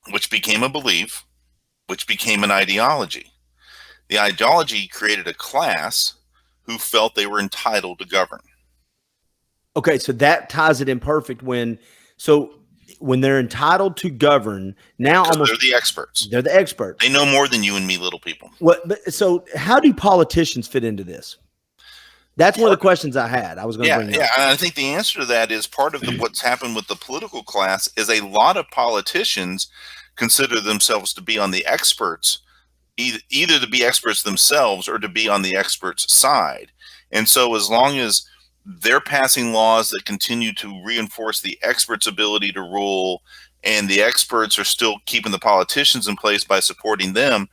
which became a belief, which became an ideology. The ideology created a class who felt they were entitled to govern. Okay, so that ties it in perfect when they're entitled to govern, now almost they're the experts. They're the experts. They know more than you and me, little people. So how do politicians fit into this? That's one of the questions I had. I was going to bring it up. And I think the answer to that is part of what's happened with the political class is a lot of politicians consider themselves to be on the experts, either to be experts themselves or to be on the experts' side. And so as long as they're passing laws that continue to reinforce the experts' ability to rule, and the experts are still keeping the politicians in place by supporting them,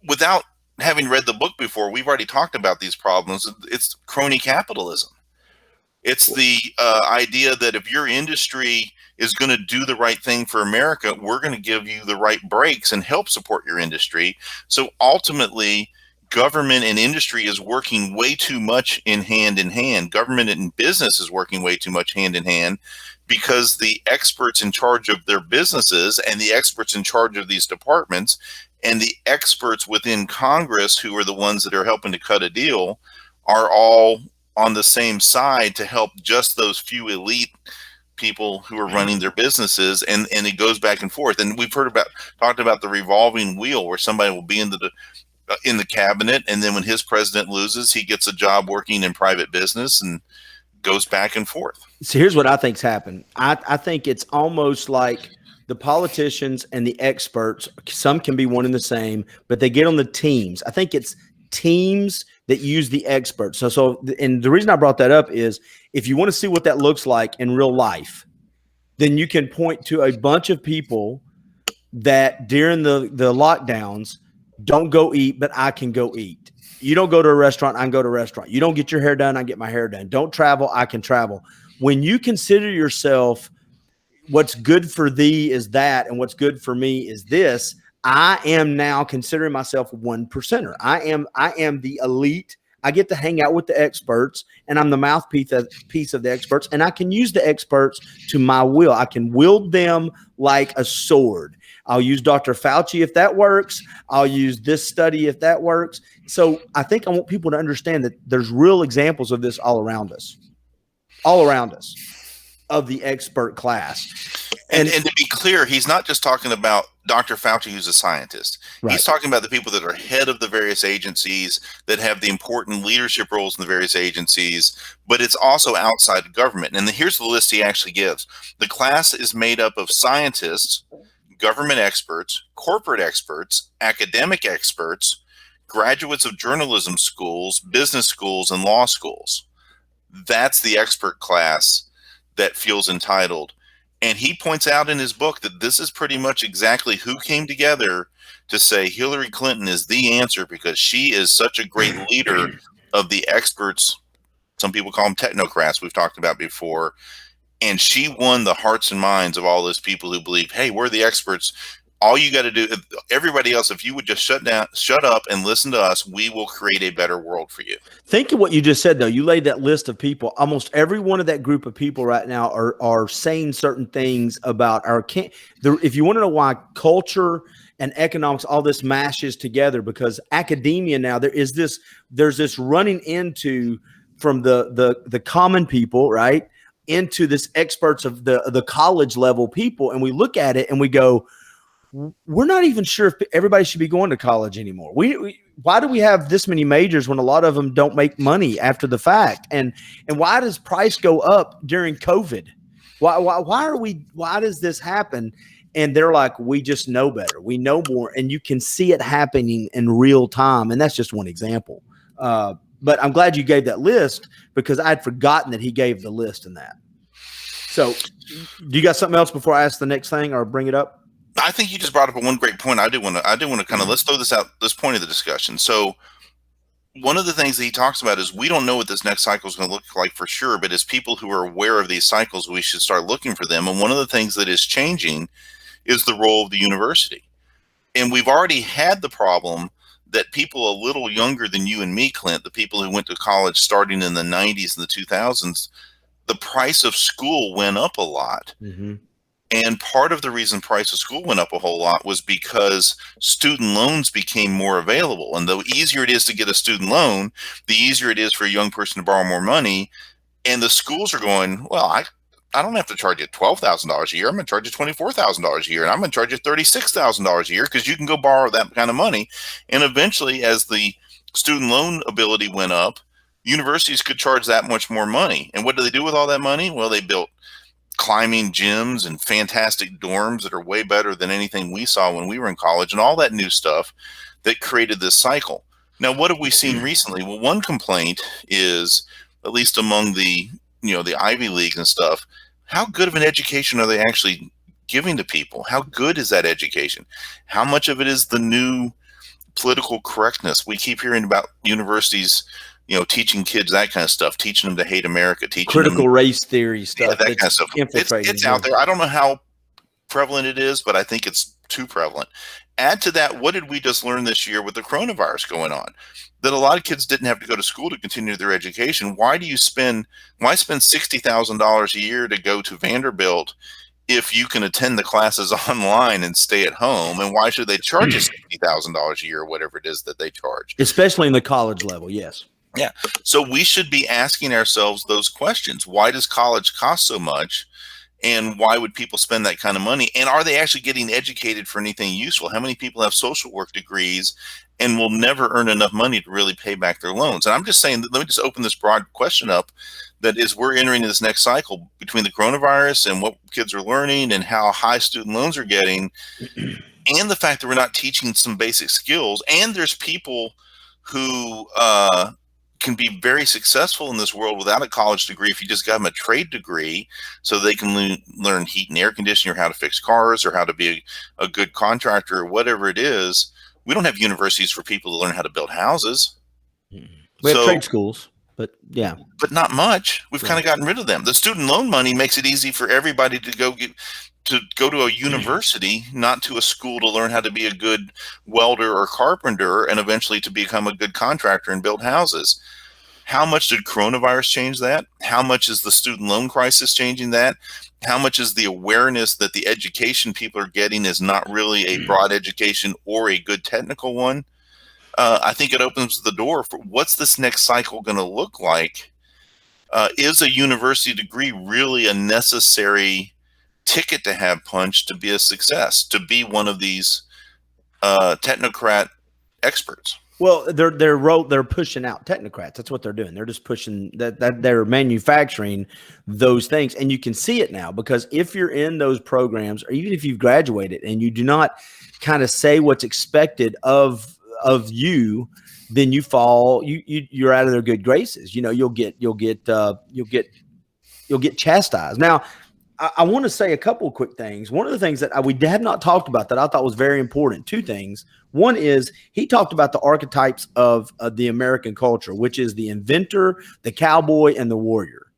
without having read the book before, we've already talked about these problems. It's crony capitalism. It's the idea that if your industry is going to do the right thing for America, we're going to give you the right breaks and help support your industry. So ultimately, government and industry is working way too much in hand. Government and business is working way too much hand in hand because the experts in charge of their businesses and the experts in charge of these departments and the experts within Congress, who are the ones that are helping to cut a deal, are all on the same side to help just those few elite people who are running their businesses, and it goes back and forth. And we've talked about the revolving wheel, where somebody will be in the cabinet, and then when his president loses, he gets a job working in private business and goes back and forth. So here's what I think's happened. I think it's almost like the politicians and the experts, some can be one and the same, but they get on the teams. I think it's teams that use the experts. And the reason I brought that up is if you want to see what that looks like in real life, then you can point to a bunch of people that during the lockdowns don't go eat, but I can go eat. You don't go to a restaurant, I can go to a restaurant. You don't get your hair done, I get my hair done. Don't travel, I can travel. When you consider yourself, what's good for thee is that, and what's good for me is this, I am now considering myself 1%er. I am the elite. I get to hang out with the experts, and I'm the mouthpiece of the experts, and I can use the experts to my will. I can wield them like a sword. I'll use Dr. Fauci if that works. I'll use this study if that works. So I think I want people to understand that there's real examples of this all around us of the expert class. And to be clear, he's not just talking about Dr. Fauci, who's a scientist. Right. He's talking about the people that are head of the various agencies, that have the important leadership roles in the various agencies, but it's also outside government. And here's the list he actually gives. The class is made up of scientists, government experts, corporate experts, academic experts, graduates of journalism schools, business schools, and law schools. That's the expert class that feels entitled. And he points out in his book that this is pretty much exactly who came together to say Hillary Clinton is the answer, because she is such a great leader of the experts. Some people call them technocrats, we've talked about before. And she won the hearts and minds of all those people who believe, hey, we're the experts. All you got to do, everybody else, if you would just shut up and listen to us, we will create a better world for you. Think of what you just said, though. You laid that list of people. Almost every one of that group of people right now are saying certain things about our if you want to know why culture and economics, all this mashes together, because academia now, there's this running into from the common people, right, into this experts of the college level people. And we look at it and we go, we're not even sure if everybody should be going to college anymore. Why do we have this many majors when a lot of them don't make money after the fact? And why does price go up during COVID? Why does this happen? And they're like, we just know better. We know more. And you can see it happening in real time. And that's just one example. But I'm glad you gave that list, because I'd forgotten that he gave the list in that. So do you got something else before I ask the next thing or bring it up? I think you just brought up one great point. I do want to kind of, let's throw this out, this point of the discussion. So one of the things that he talks about is we don't know what this next cycle is going to look like for sure, but as people who are aware of these cycles, we should start looking for them. And one of the things that is changing is the role of the university. And we've already had the problem that people a little younger than you and me, Clint, the people who went to college starting in the 90s and the 2000s, the price of school went up a lot. Mm-hmm. And part of the reason price of school went up a whole lot was because student loans became more available. And the easier it is to get a student loan, the easier it is for a young person to borrow more money. And the schools are going, well, I don't have to charge you $12,000 a year. I'm going to charge you $24,000 a year. And I'm going to charge you $36,000 a year, because you can go borrow that kind of money. And eventually, as the student loan ability went up, universities could charge that much more money. And what do they do with all that money? Well, they built climbing gyms and fantastic dorms that are way better than anything we saw when we were in college, and all that new stuff that created this cycle. Now, what have we seen recently? Well, one complaint is, at least among the Ivy Leagues and stuff, how good of an education are they actually giving to people? How good is that education? How much of it is the new political correctness? We keep hearing about universities, teaching kids that kind of stuff, teaching them to hate America, teaching critical them, race theory stuff. that kind of stuff. It's out there. I don't know how prevalent it is, but I think it's too prevalent. Add to that, what did we just learn this year with the coronavirus going on? That a lot of kids didn't have to go to school to continue their education. Why spend $60,000 a year to go to Vanderbilt if you can attend the classes online and stay at home? And why should they charge you $60,000 a year or whatever it is that they charge? Especially in the college level, yes. Yeah. So we should be asking ourselves those questions. Why does college cost so much? And why would people spend that kind of money? And are they actually getting educated for anything useful? How many people have social work degrees and will never earn enough money to really pay back their loans? And I'm just saying, let me just open this broad question up, that is, we're entering this next cycle between the coronavirus and what kids are learning and how high student loans are getting, and the fact that we're not teaching some basic skills. And there's people who can be very successful in this world without a college degree if you just got them a trade degree, so they can learn heat and air conditioning, or how to fix cars, or how to be a good contractor, or whatever it is. We don't have universities for people to learn how to build houses. We have So, trade schools, but yeah. but not much. We've Yeah. kind of gotten rid of them. The student loan money makes it easy for everybody to go to a university, not to a school, to learn how to be a good welder or carpenter and eventually to become a good contractor and build houses. How much did coronavirus change that? How much is the student loan crisis changing that? How much is the awareness that the education people are getting is not really a broad education or a good technical one? I think it opens the door for what's this next cycle going to look like? Is a university degree really a necessary ticket to have punched to be a success, to be one of these technocrat experts? Well, they're pushing out technocrats. That's what they're doing. They're just pushing that they're manufacturing those things, and you can see it now because if you're in those programs, or even if you've graduated and you do not kind of say what's expected of you, then you fall. You're out of their good graces. You know, you'll get chastised. Now, I want to say a couple of quick things. One of the things that we have not talked about that I thought was very important, two things. One is he talked about the archetypes of the American culture, which is the inventor, the cowboy, and the warrior.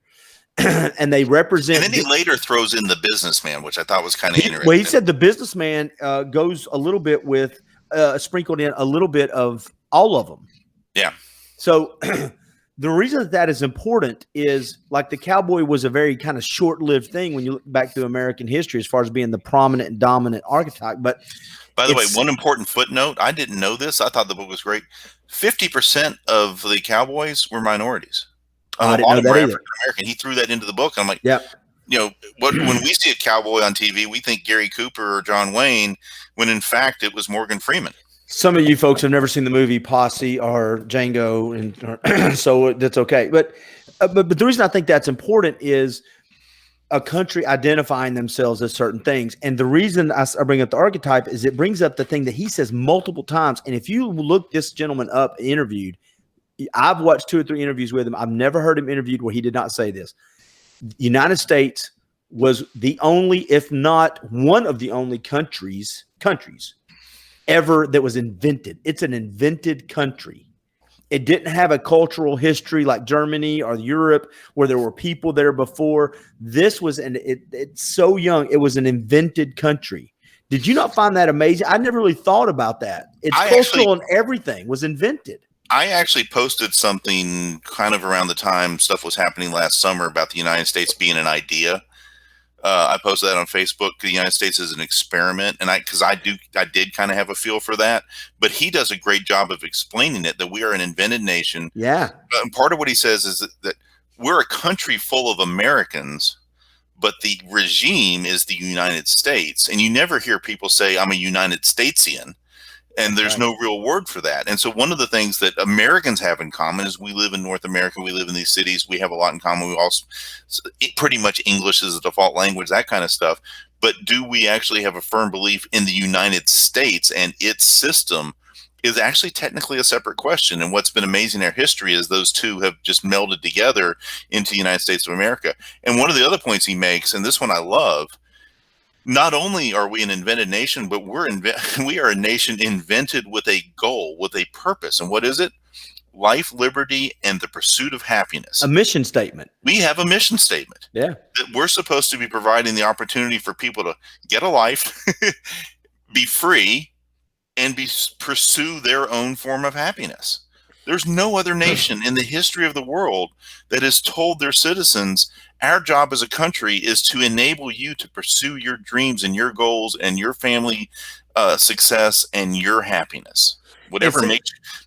And they represent. And then he later throws in the businessman, which I thought was kind of interesting. Well, he said the businessman goes a little bit with sprinkled in a little bit of all of them. Yeah. So the reason that is important is like the cowboy was a very kind of short-lived thing when you look back through American history as far as being the prominent and dominant archetype. But by the way, one important footnote, I didn't know this. I thought the book was great. 50% of the cowboys were minorities. I didn't know that either. African-American. He threw that into the book. I'm like, yeah. You know, when we see a cowboy on TV, we think Gary Cooper or John Wayne, when in fact it was Morgan Freeman. Some of you folks have never seen the movie Posse or Django, and so that's okay. But the reason I think that's important is a country identifying themselves as certain things. And the reason I bring up the archetype is it brings up the thing that he says multiple times. And if you look this gentleman up interviewed, I've watched 2 or 3 interviews with him. I've never heard him interviewed where he did not say this. The United States was the only, if not one of the only countries ever that was invented. It's an invented country. It didn't have a cultural history like Germany or Europe where there were people there before. This was it's so young. It was an invented country. Did you not find that amazing? I never really thought about that. It's cultural and everything was invented. I actually posted something kind of around the time stuff was happening last summer about the United States being an idea. I posted that on Facebook. The United States is an experiment, and I did kind of have a feel for that. But he does a great job of explaining it, that we are an invented nation. Yeah. And part of what he says is that we're a country full of Americans, but the regime is the United States. And you never hear people say, "I'm a United Statesian." And there's no real word for that. And so one of the things that Americans have in common is we live in North America. We live in these cities. We have a lot in common. We also pretty much English is a default language, that kind of stuff. But do we actually have a firm belief in the United States and its system is actually technically a separate question. And what's been amazing in our history is those two have just melded together into the United States of America. And one of the other points he makes, and this one I love, not only are we an invented nation, but we are a nation invented with a goal, with a purpose. And what is it? Life, liberty, and the pursuit of happiness. A mission statement. We have a mission statement. Yeah. That we're supposed to be providing the opportunity for people to get a life, be free, and pursue their own form of happiness. There's no other nation in the history of the world that has told their citizens, our job as a country is to enable you to pursue your dreams and your goals and your family success and your happiness. Whatever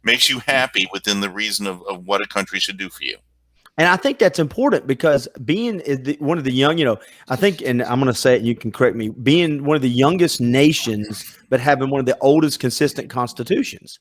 makes you happy within the reason of what a country should do for you. And I think that's important because being one of the young, I think, and I'm going to say it, you can correct me, being one of the youngest nations, but having one of the oldest consistent constitutions.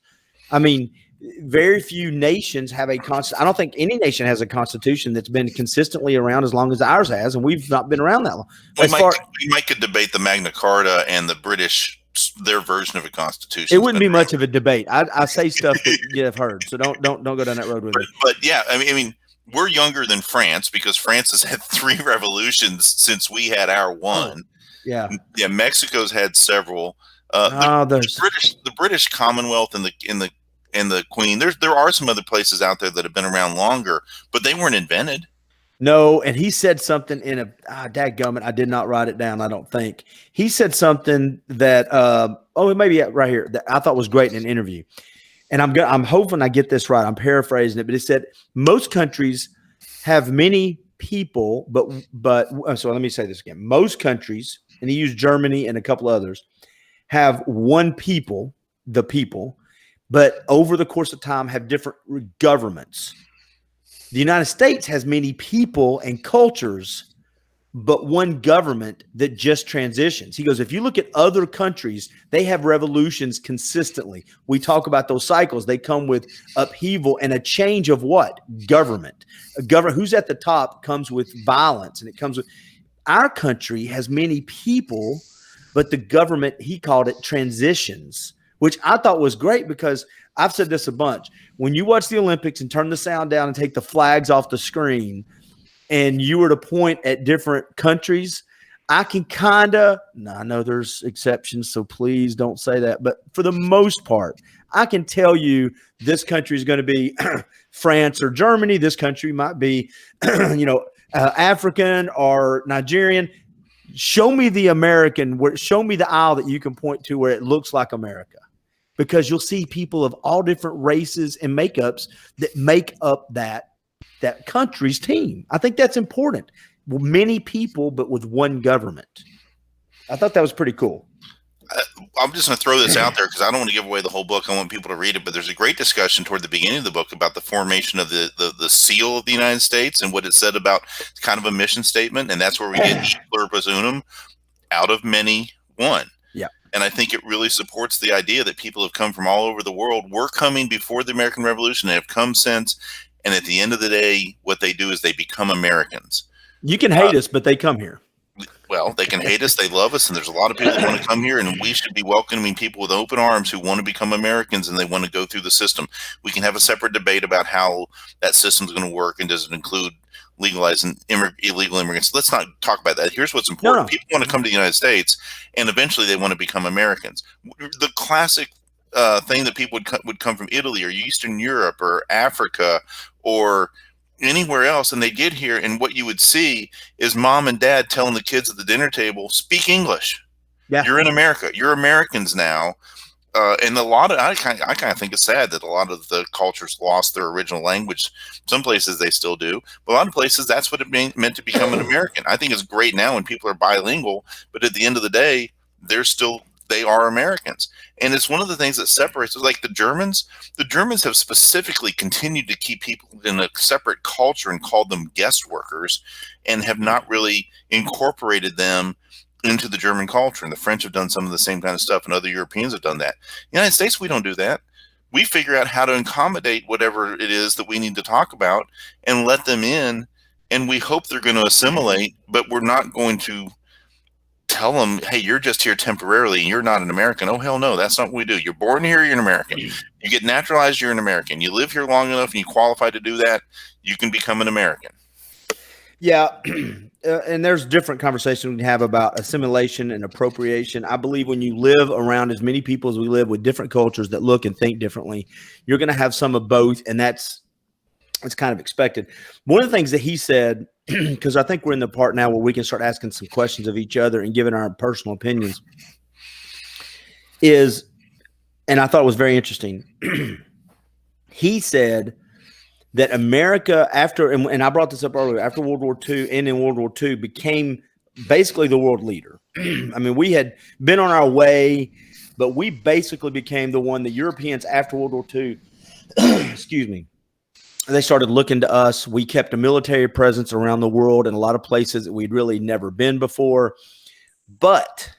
I mean, very few nations have I don't think any nation has a constitution that's been consistently around as long as ours has, and we've not been around that long. We might could debate the Magna Carta and the British, their version of a constitution. It wouldn't be much of a debate. I say stuff that you have heard, so don't go down that road with me. But yeah, I mean, we're younger than France because France has had 3 revolutions since we had our one. Yeah, Mexico's had several. The British Commonwealth and and the Queen. There are some other places out there that have been around longer, but they weren't invented. No, and he said something in a dadgummit, I did not write it down, I don't think. He said something that it may be right here that I thought was great in an interview. And I'm hoping I get this right. I'm paraphrasing it, but it said most countries have many people, but so let me say this again. Most countries, and he used Germany and a couple others, have one people, the people, but over the course of time have different governments. The United States has many people and cultures, but one government that just transitions. He goes, if you look at other countries, they have revolutions consistently. We talk about those cycles. They come with upheaval and a change of what? Government. A government who's at the top comes with violence, and it comes with our country has many people, but the government, he called it transitions, which I thought was great because I've said this a bunch. When you watch the Olympics and turn the sound down and take the flags off the screen, and you were to point at different countries, I can I know there's exceptions, so please don't say that. But for the most part, I can tell you this country is going to be France or Germany. This country might be, African or Nigerian. Show me the American, show me the aisle that you can point to where it looks like America. Because you'll see people of all different races and makeups that make up that country's team. I think that's important. Many people, but with one government. I thought that was pretty cool. I'm just going to throw this out there because I don't want to give away the whole book. I want people to read it. But there's a great discussion toward the beginning of the book about the formation of the seal of the United States and what it said about kind of a mission statement. And that's where we get e pluribus unum, out of many, one. Yeah. And I think it really supports the idea that people have come from all over the world. We're coming before the American Revolution. They have come since. And at the end of the day, what they do is they become Americans. You can hate us, but they come here. Well, they can hate us. They love us. And there's a lot of people that want to come here. And we should be welcoming people with open arms who want to become Americans and they want to go through the system. We can have a separate debate about how that system is going to work and does it include legalizing illegal immigrants. Let's not talk about that. Here's what's important. No. People want to come to the United States and eventually they want to become Americans. The classic thing that people would come from Italy or Eastern Europe or Africa or anywhere else, and they get here, and what you would see is mom and dad telling the kids at the dinner table, speak English. Yeah. You're in America. You're Americans now. And I kind of think it's sad that a lot of the cultures lost their original language. Some places they still do, but a lot of places that's what it meant to become an American. I think it's great now when people are bilingual, but at the end of the day, they are Americans. And it's one of the things that separates us. Like the Germans have specifically continued to keep people in a separate culture and called them guest workers and have not really incorporated them into the German culture. And the French have done some of the same kind of stuff, and other Europeans have done that. In the United States, we don't do that. We figure out how to accommodate whatever it is that we need to talk about and let them in. And we hope they're going to assimilate, but we're not going to tell them, hey, you're just here temporarily and you're not an American. Oh, hell no, that's not what we do. You're born here, you're an American. You get naturalized, you're an American. You live here long enough and you qualify to do that, you can become an American. Yeah, and there's different conversations we can have about assimilation and appropriation. I believe when you live around as many people as we live with different cultures that look and think differently, you're going to have some of both, and it's kind of expected. One of the things that he said, because I think we're in the part now where we can start asking some questions of each other and giving our personal opinions, is, and I thought it was very interesting, he said that America after, and I brought this up earlier, after World War II and in World War II became basically the world leader. I mean, we had been on our way, but we basically became the one, the Europeans after World War II, excuse me, they started looking to us. We kept a military presence around the world in a lot of places that we'd really never been before. But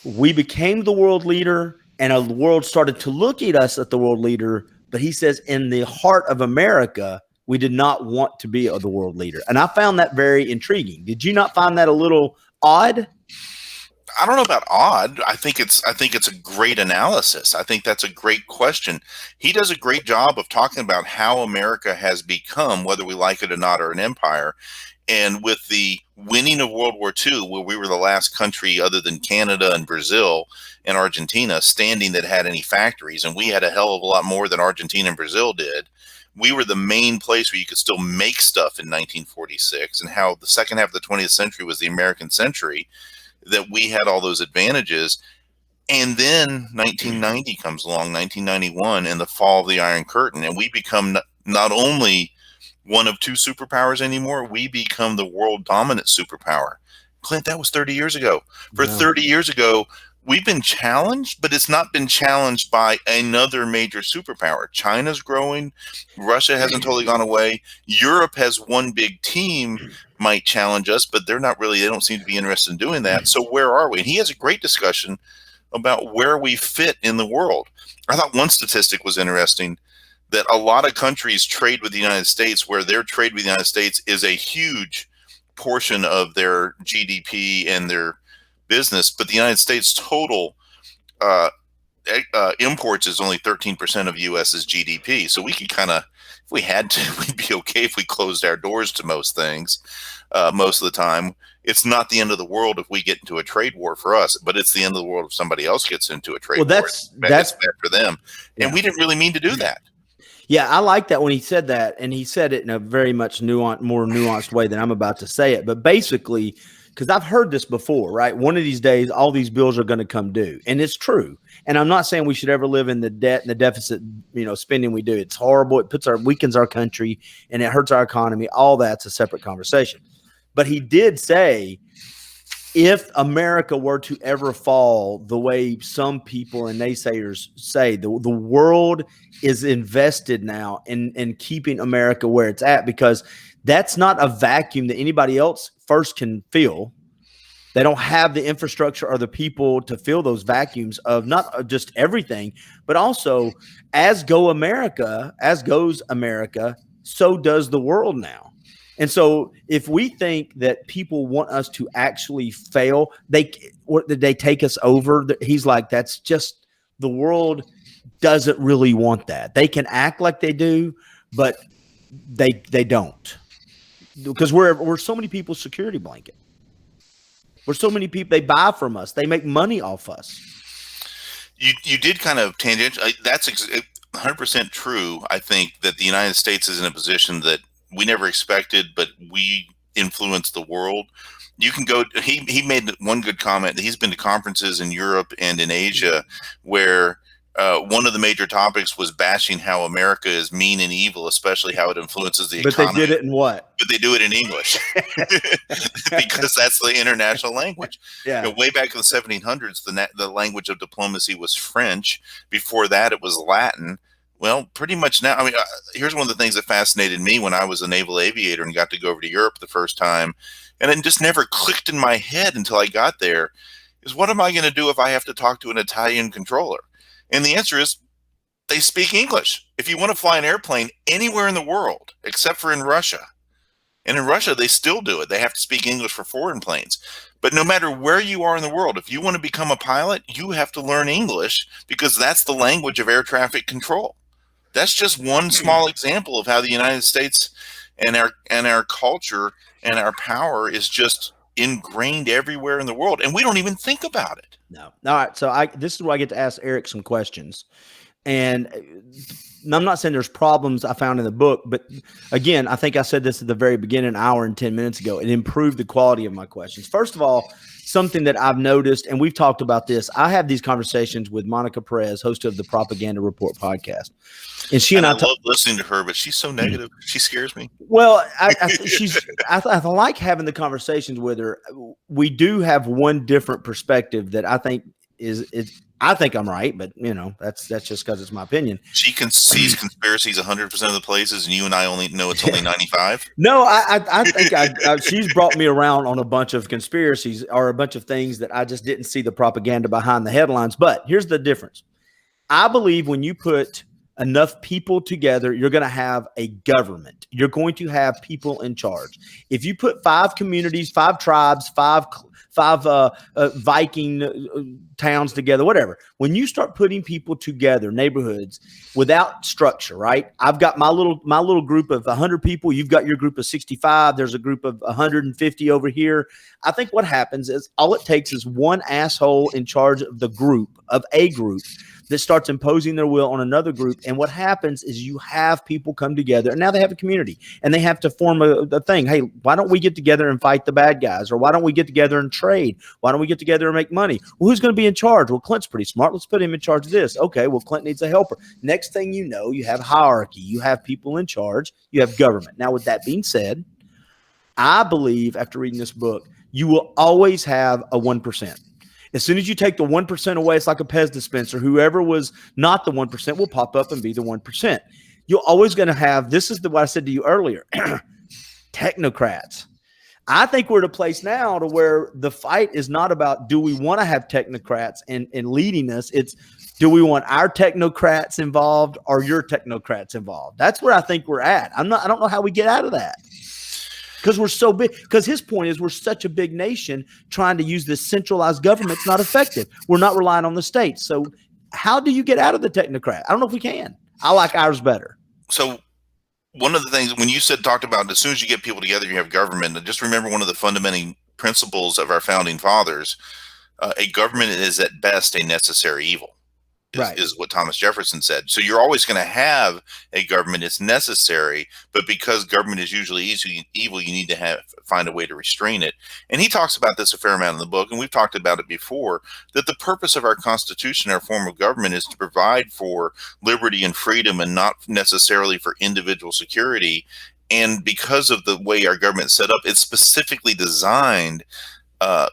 we became the world leader, and the world started to look at us as the world leader. But he says in the heart of America, we did not want to be the world leader. And I found that very intriguing. Did you not find that a little odd? I don't know about odd. I think it's a great analysis. I think that's a great question. He does a great job of talking about how America has become, whether we like it or not, or an empire. And with the winning of World War II, where we were the last country other than Canada and Brazil and Argentina standing that had any factories, and we had a hell of a lot more than Argentina and Brazil did. We were the main place where you could still make stuff in 1946, and how the second half of the 20th century was the American century, that we had all those advantages. And then 1990 comes along, 1991, and the fall of the Iron Curtain, and we become not only one of two superpowers anymore, we become the world dominant superpower. Clint, that was 30 years ago. For 30 years ago, we've been challenged, but it's not been challenged by another major superpower. China's growing. Russia hasn't totally gone away. Europe has one big team, might challenge us, but they don't seem to be interested in doing that. So where are we? And he has a great discussion about where we fit in the world. I thought one statistic was interesting, that a lot of countries trade with the United States, where their trade with the United States is a huge portion of their GDP and their business, but the United States total imports is only 13% of US's GDP. So we could kind of, if we had to, we'd be okay if we closed our doors to most things most of the time. It's not the end of the world if we get into a trade war for us, but it's the end of the world if somebody else gets into a trade war. That's bad for them. Yeah. And we didn't really mean to do that. Yeah, I like that when he said that, and he said it in a very much more nuanced way than I'm about to say it. But basically, because I've heard this before, right? One of these days, all these bills are going to come due, and it's true. And I'm not saying we should ever live in the debt and the deficit, spending we do. It's horrible. It weakens our country, and it hurts our economy. All that's a separate conversation. But he did say, if America were to ever fall the way some people and naysayers say, the world is invested now in keeping America where it's at, because that's not a vacuum that anybody else first can fill. They don't have the infrastructure or the people to fill those vacuums of not just everything, but also as goes America, so does the world now. And so if we think that people want us to actually fail, they take us over. He's like, that's just, the world doesn't really want that. They can act like they do, but they don't, because we're so many people's security blanket. We're so many people, they buy from us. They make money off us. You did kind of tangent. That's 100% true. I think that the United States is in a position that we never expected, but we influence the world. You can go, he made one good comment. He's been to conferences in Europe and in Asia where one of the major topics was bashing how America is mean and evil, especially how it influences the economy. But they did it in what? But they do it in English because that's the international language. Yeah. Way back in the 1700s, the language of diplomacy was French. Before that, it was Latin. Well, pretty much now, here's one of the things that fascinated me when I was a naval aviator and got to go over to Europe the first time, and it just never clicked in my head until I got there, is what am I going to do if I have to talk to an Italian controller? And the answer is, they speak English. If you want to fly an airplane anywhere in the world, except for in Russia, and in Russia, they still do it. They have to speak English for foreign planes. But no matter where you are in the world, if you want to become a pilot, you have to learn English, because that's the language of air traffic control. That's just one small example of how the United States and our culture and our power is just ingrained everywhere in the world, and we don't even think about it. No. All right. So this is where I get to ask Eric some questions. And I'm not saying there's problems I found in the book, but again, I think I said this at the very beginning, an hour and 10 minutes ago. It improved the quality of my questions. First of all, something that I've noticed, and we've talked about this, I have these conversations with Monica Perez, host of the Propaganda Report podcast. And she and I love listening to her, but she's so negative. She scares me. Well, I like having the conversations with her. We do have one different perspective that I think I think I'm right, but that's just because it's my opinion. She sees conspiracies 100% of the places, and you and I only know it's only 95. No, I think she's brought me around on a bunch of conspiracies or a bunch of things that I just didn't see the propaganda behind the headlines. But here's the difference. I believe when you put enough people together, you're going to have a government. You're going to have people in charge. If you put 5 communities, 5 tribes, Viking towns together, whatever. When you start putting people together, neighborhoods without structure, right? I've got my little group of 100 people. You've got your group of 65. There's a group of 150 over here. I think what happens is all it takes is one asshole in charge of a group that starts imposing their will on another group. And what happens is you have people come together, and now they have a community, and they have to form a thing. Hey, why don't we get together and fight the bad guys? Or why don't we get together and trade? Why don't we get together and make money? Well, who's going to be in charge? Well, Clint's pretty smart. Let's put him in charge of this. Okay, well, Clint needs a helper. Next thing you know, you have hierarchy. You have people in charge. You have government. Now, with that being said, I believe after reading this book, you will always have a 1%. As soon as you take the 1% away, it's like a Pez dispenser. Whoever was not the 1% will pop up and be the 1%. You're always going to have, this is what I said to you earlier, technocrats. I think we're at a place now to where the fight is not about, do we want to have technocrats and leading us? It's, do we want our technocrats involved or your technocrats involved? That's where I think we're at. I don't know how we get out of that. Because we're so big. Because his point is we're such a big nation trying to use this centralized government. It's not effective. We're not relying on the states. So how do you get out of the technocrat? I don't know if we can. I like ours better. So one of the things when you talked about as soon as you get people together, you have government. And just remember one of the fundamental principles of our founding fathers: a government is at best a necessary evil. Is what Thomas Jefferson said. So you're always going to have a government. It's necessary, but because government is usually evil, you need to find a way to restrain it. And he talks about this a fair amount in the book, and we've talked about it before, that the purpose of our Constitution, our form of government, is to provide for liberty and freedom and not necessarily for individual security. And because of the way our government is set up, it's specifically designed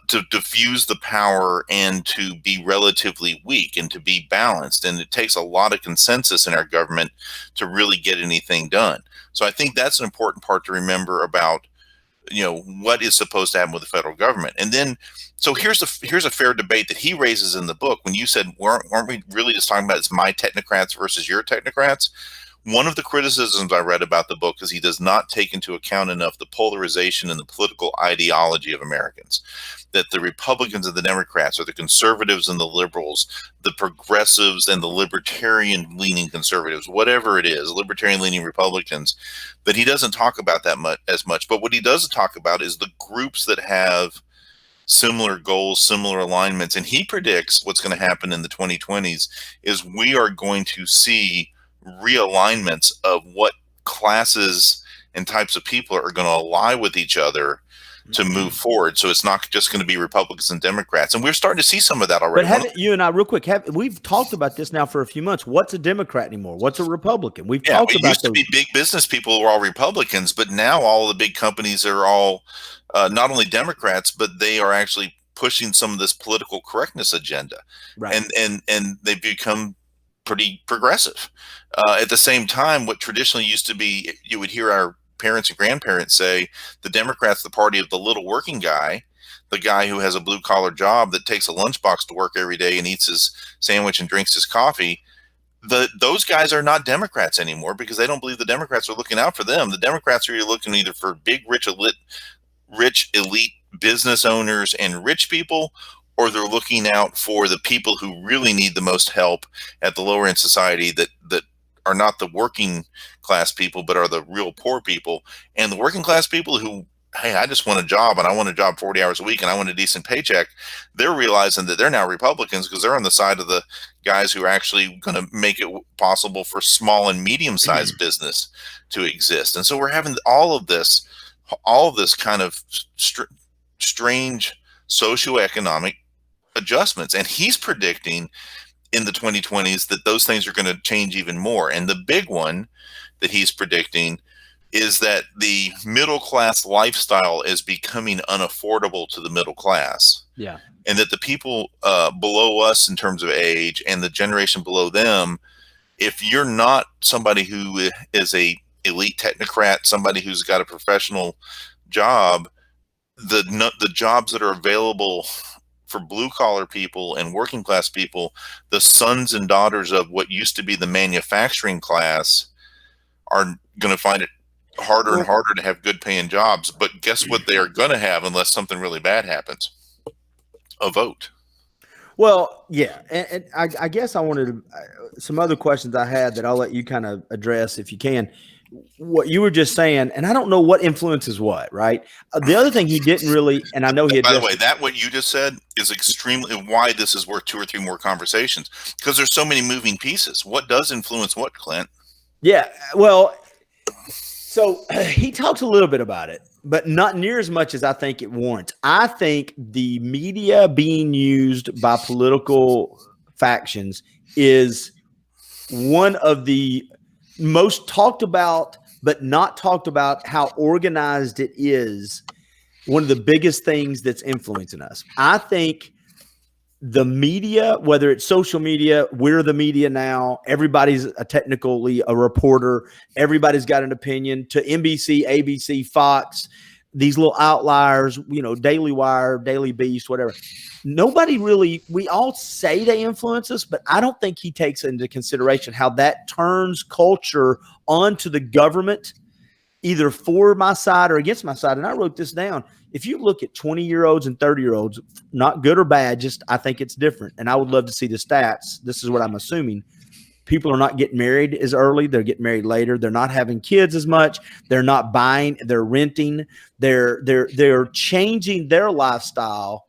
to diffuse the power and to be relatively weak and to be balanced. And it takes a lot of consensus in our government to really get anything done. So I think that's an important part to remember about, what is supposed to happen with the federal government. And then, so here's a fair debate that he raises in the book. When you said, aren't we really just talking about it's my technocrats versus your technocrats? One of the criticisms I read about the book is he does not take into account enough the polarization and the political ideology of Americans. That the Republicans and the Democrats, or the conservatives and the liberals, the progressives and the libertarian-leaning conservatives, whatever it is, libertarian-leaning Republicans, that he doesn't talk about that as much. But what he does talk about is the groups that have similar goals, similar alignments. And he predicts what's going to happen in the 2020s is we are going to see realignments of what classes and types of people are going to ally with each other to move forward. So it's not just going to be Republicans and Democrats. And we're starting to see some of that already. But you and I, real quick, we've talked about this now for a few months. What's a Democrat anymore? What's a Republican? We've talked about used to be big business people who are all Republicans, but now all the big companies are all not only Democrats, but they are actually pushing some of this political correctness agenda. Right. And they've become pretty progressive. At the same time, what traditionally used to be, you would hear our parents and grandparents say, the Democrats, the party of the little working guy, the guy who has a blue collar job that takes a lunchbox to work every day and eats his sandwich and drinks his coffee. Those guys are not Democrats anymore because they don't believe the Democrats are looking out for them. The Democrats are looking either for big, rich elite business owners and rich people, or they're looking out for the people who really need the most help at the lower end society that are not the working class people, but are the real poor people. And the working class people who, hey, I just want a job and I want a job 40 hours a week and I want a decent paycheck. They're realizing that they're now Republicans because they're on the side of the guys who are actually going to make it possible for small and medium sized business to exist. And so we're having all of this kind of strange socioeconomic adjustments. And he's predicting in the 2020s that those things are going to change even more. And the big one that he's predicting is that the middle class lifestyle is becoming unaffordable to the middle class. Yeah. And that the people below us in terms of age and the generation below them, if you're not somebody who is a elite technocrat, somebody who's got a professional job, the jobs that are available for blue collar people and working class people, the sons and daughters of what used to be the manufacturing class, are going to find it harder and harder to have good paying jobs. But guess what they are going to have unless something really bad happens? a vote. Well, yeah, and I guess I wanted to, some other questions I had that I'll let you kind of address if you can. What you were just saying, and I don't know what influences what, right? The other thing he didn't really, and I know he By the addressed way, that what you just said is extremely why this is worth 2 or 3 more conversations, because there's so many moving pieces. What does influence what, Clint? Yeah, well, so he talks a little bit about it, but not near as much as I think it warrants. I think the media being used by political factions is one of the most talked about, but not talked about how organized it is. One of the biggest things that's influencing us. I think the media, whether it's social media, we're the media now. Everybody's technically a reporter. Everybody's got an opinion. To NBC, ABC, Fox, these little outliers, Daily Wire, Daily Beast, whatever. Nobody really, we all say they influence us, but I don't think he takes into consideration how that turns culture onto the government, either for my side or against my side. And I wrote this down. If you look at 20-year-olds and 30-year-olds, not good or bad, just I think it's different. And I would love to see the stats. This is what I'm assuming. People are not getting married as early. They're getting married later. They're not having kids as much. They're not buying. They're renting. They're changing their lifestyle.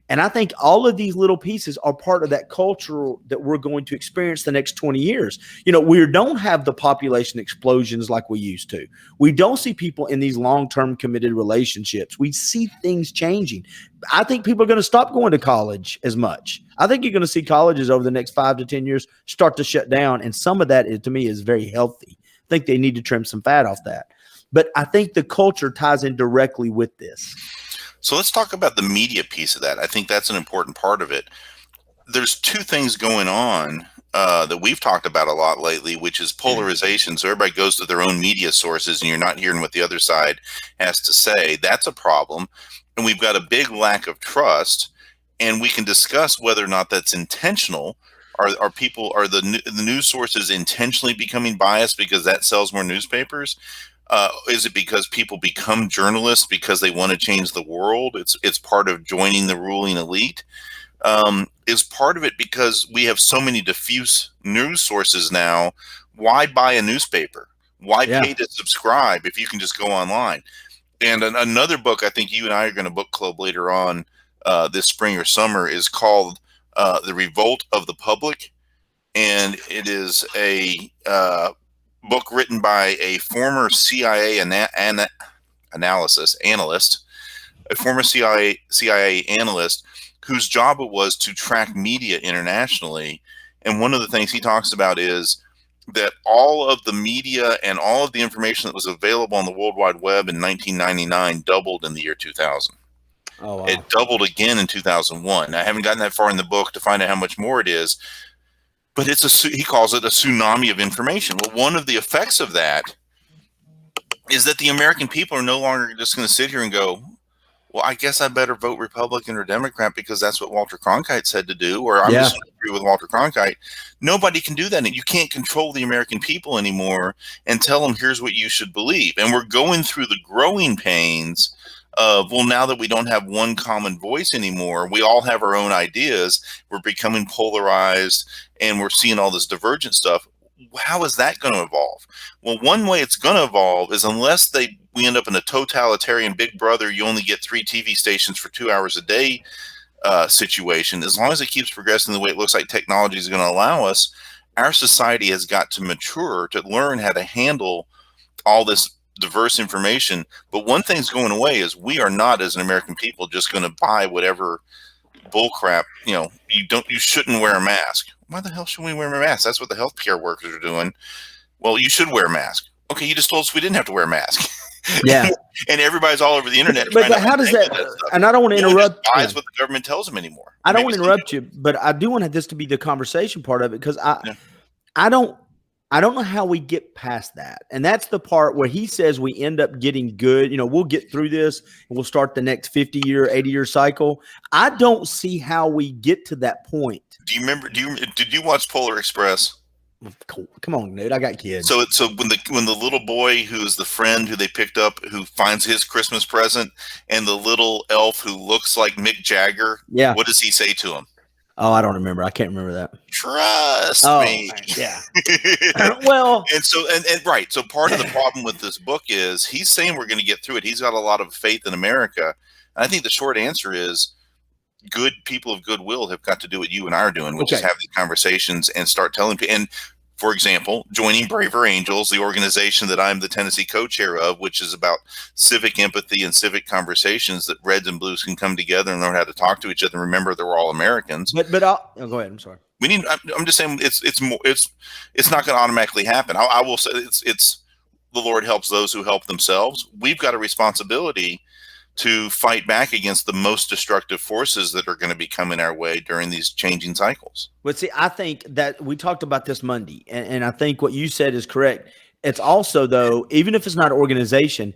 And I think all of these little pieces are part of that culture that we're going to experience the next 20 years. We don't have the population explosions like we used to. We don't see people in these long-term committed relationships. We see things changing. I think people are going to stop going to college as much. I think you're going to see colleges over the next 5 to 10 years start to shut down. And some of that, to me, is very healthy. I think they need to trim some fat off that. But I think the culture ties in directly with this. So let's talk about the media piece of that. I think that's an important part of it. There's 2 things going on that we've talked about a lot lately, which is polarization. So everybody goes to their own media sources and you're not hearing what the other side has to say. That's a problem. And we've got a big lack of trust. And we can discuss whether or not that's intentional. Are the news sources intentionally becoming biased because that sells more newspapers? Is it because people become journalists because they want to change the world? It's part of joining the ruling elite. Is part of it because we have so many diffuse news sources now? Why buy a newspaper? Why pay to subscribe if you can just go online? And another book I think you and I are going to book club later on this spring or summer is called The Revolt of the Public. And it is a book written by a former CIA analyst, a former CIA analyst whose job it was to track media internationally. And one of the things he talks about is that all of the media and all of the information that was available on the World Wide Web in 1999 doubled in the year 2000. Oh, wow. It doubled again in 2001. I haven't gotten that far in the book to find out how much more it is. But he calls it a tsunami of information. Well, one of the effects of that is that the American people are no longer just going to sit here and go, well, I guess I better vote Republican or Democrat because that's what Walter Cronkite said to do, or I'm just going to agree with Walter Cronkite. Nobody can do that. And you can't control the American people anymore and tell them, here's what you should believe. And we're going through the growing pains of, well, now that we don't have one common voice anymore, we all have our own ideas. We're becoming polarized and we're seeing all this divergent stuff. How is that going to evolve? Well, one way it's going to evolve is unless we end up in a totalitarian Big Brother, you only get 3 TV stations for 2 hours a day situation. As long as it keeps progressing the way it looks like technology is going to allow us, our society has got to mature to learn how to handle all this diverse information. But one thing's going away is we are not, as an American people, just going to buy whatever bullcrap. You shouldn't wear a mask. Why the hell should we wear a mask? That's what the healthcare workers are doing. Well, you should wear a mask. Okay, you just told us we didn't have to wear a mask. Yeah. And everybody's all over the internet. But how does that and I don't want to interrupt. Buys what the government tells them anymore. I don't want to interrupt you, but I do want this to be the conversation part of it, because I don't know how we get past that. And that's the part where he says we end up getting good. We'll get through this and we'll start the next 50-year, 80-year cycle. I don't see how we get to that point. Do you remember? Did you watch Polar Express? Come on, dude. I got kids. So when the little boy who's the friend who they picked up, who finds his Christmas present, and the little elf who looks like Mick Jagger, Yeah. what does he say to him? Oh, I don't remember. I can't remember that. Trust me. Man, yeah. Well, and right. So part of the problem with this book is he's saying we're going to get through it. He's got a lot of faith in America. And I think the short answer is good people of goodwill have got to do what you and I are doing, which is have these conversations and start telling people. And for example, joining Braver Angels, the organization that I'm the Tennessee co-chair of, which is about civic empathy and civic conversations that reds and blues can come together and learn how to talk to each other and remember that we're all Americans. But I'll go ahead. I'm sorry. I'm just saying it's not going to automatically happen. I will say it's the Lord helps those who help themselves. We've got a responsibility to fight back against the most destructive forces that are going to be coming our way during these changing cycles. But see, I think that we talked about this Monday, and I think what you said is correct. It's also, though, even if it's not an organization,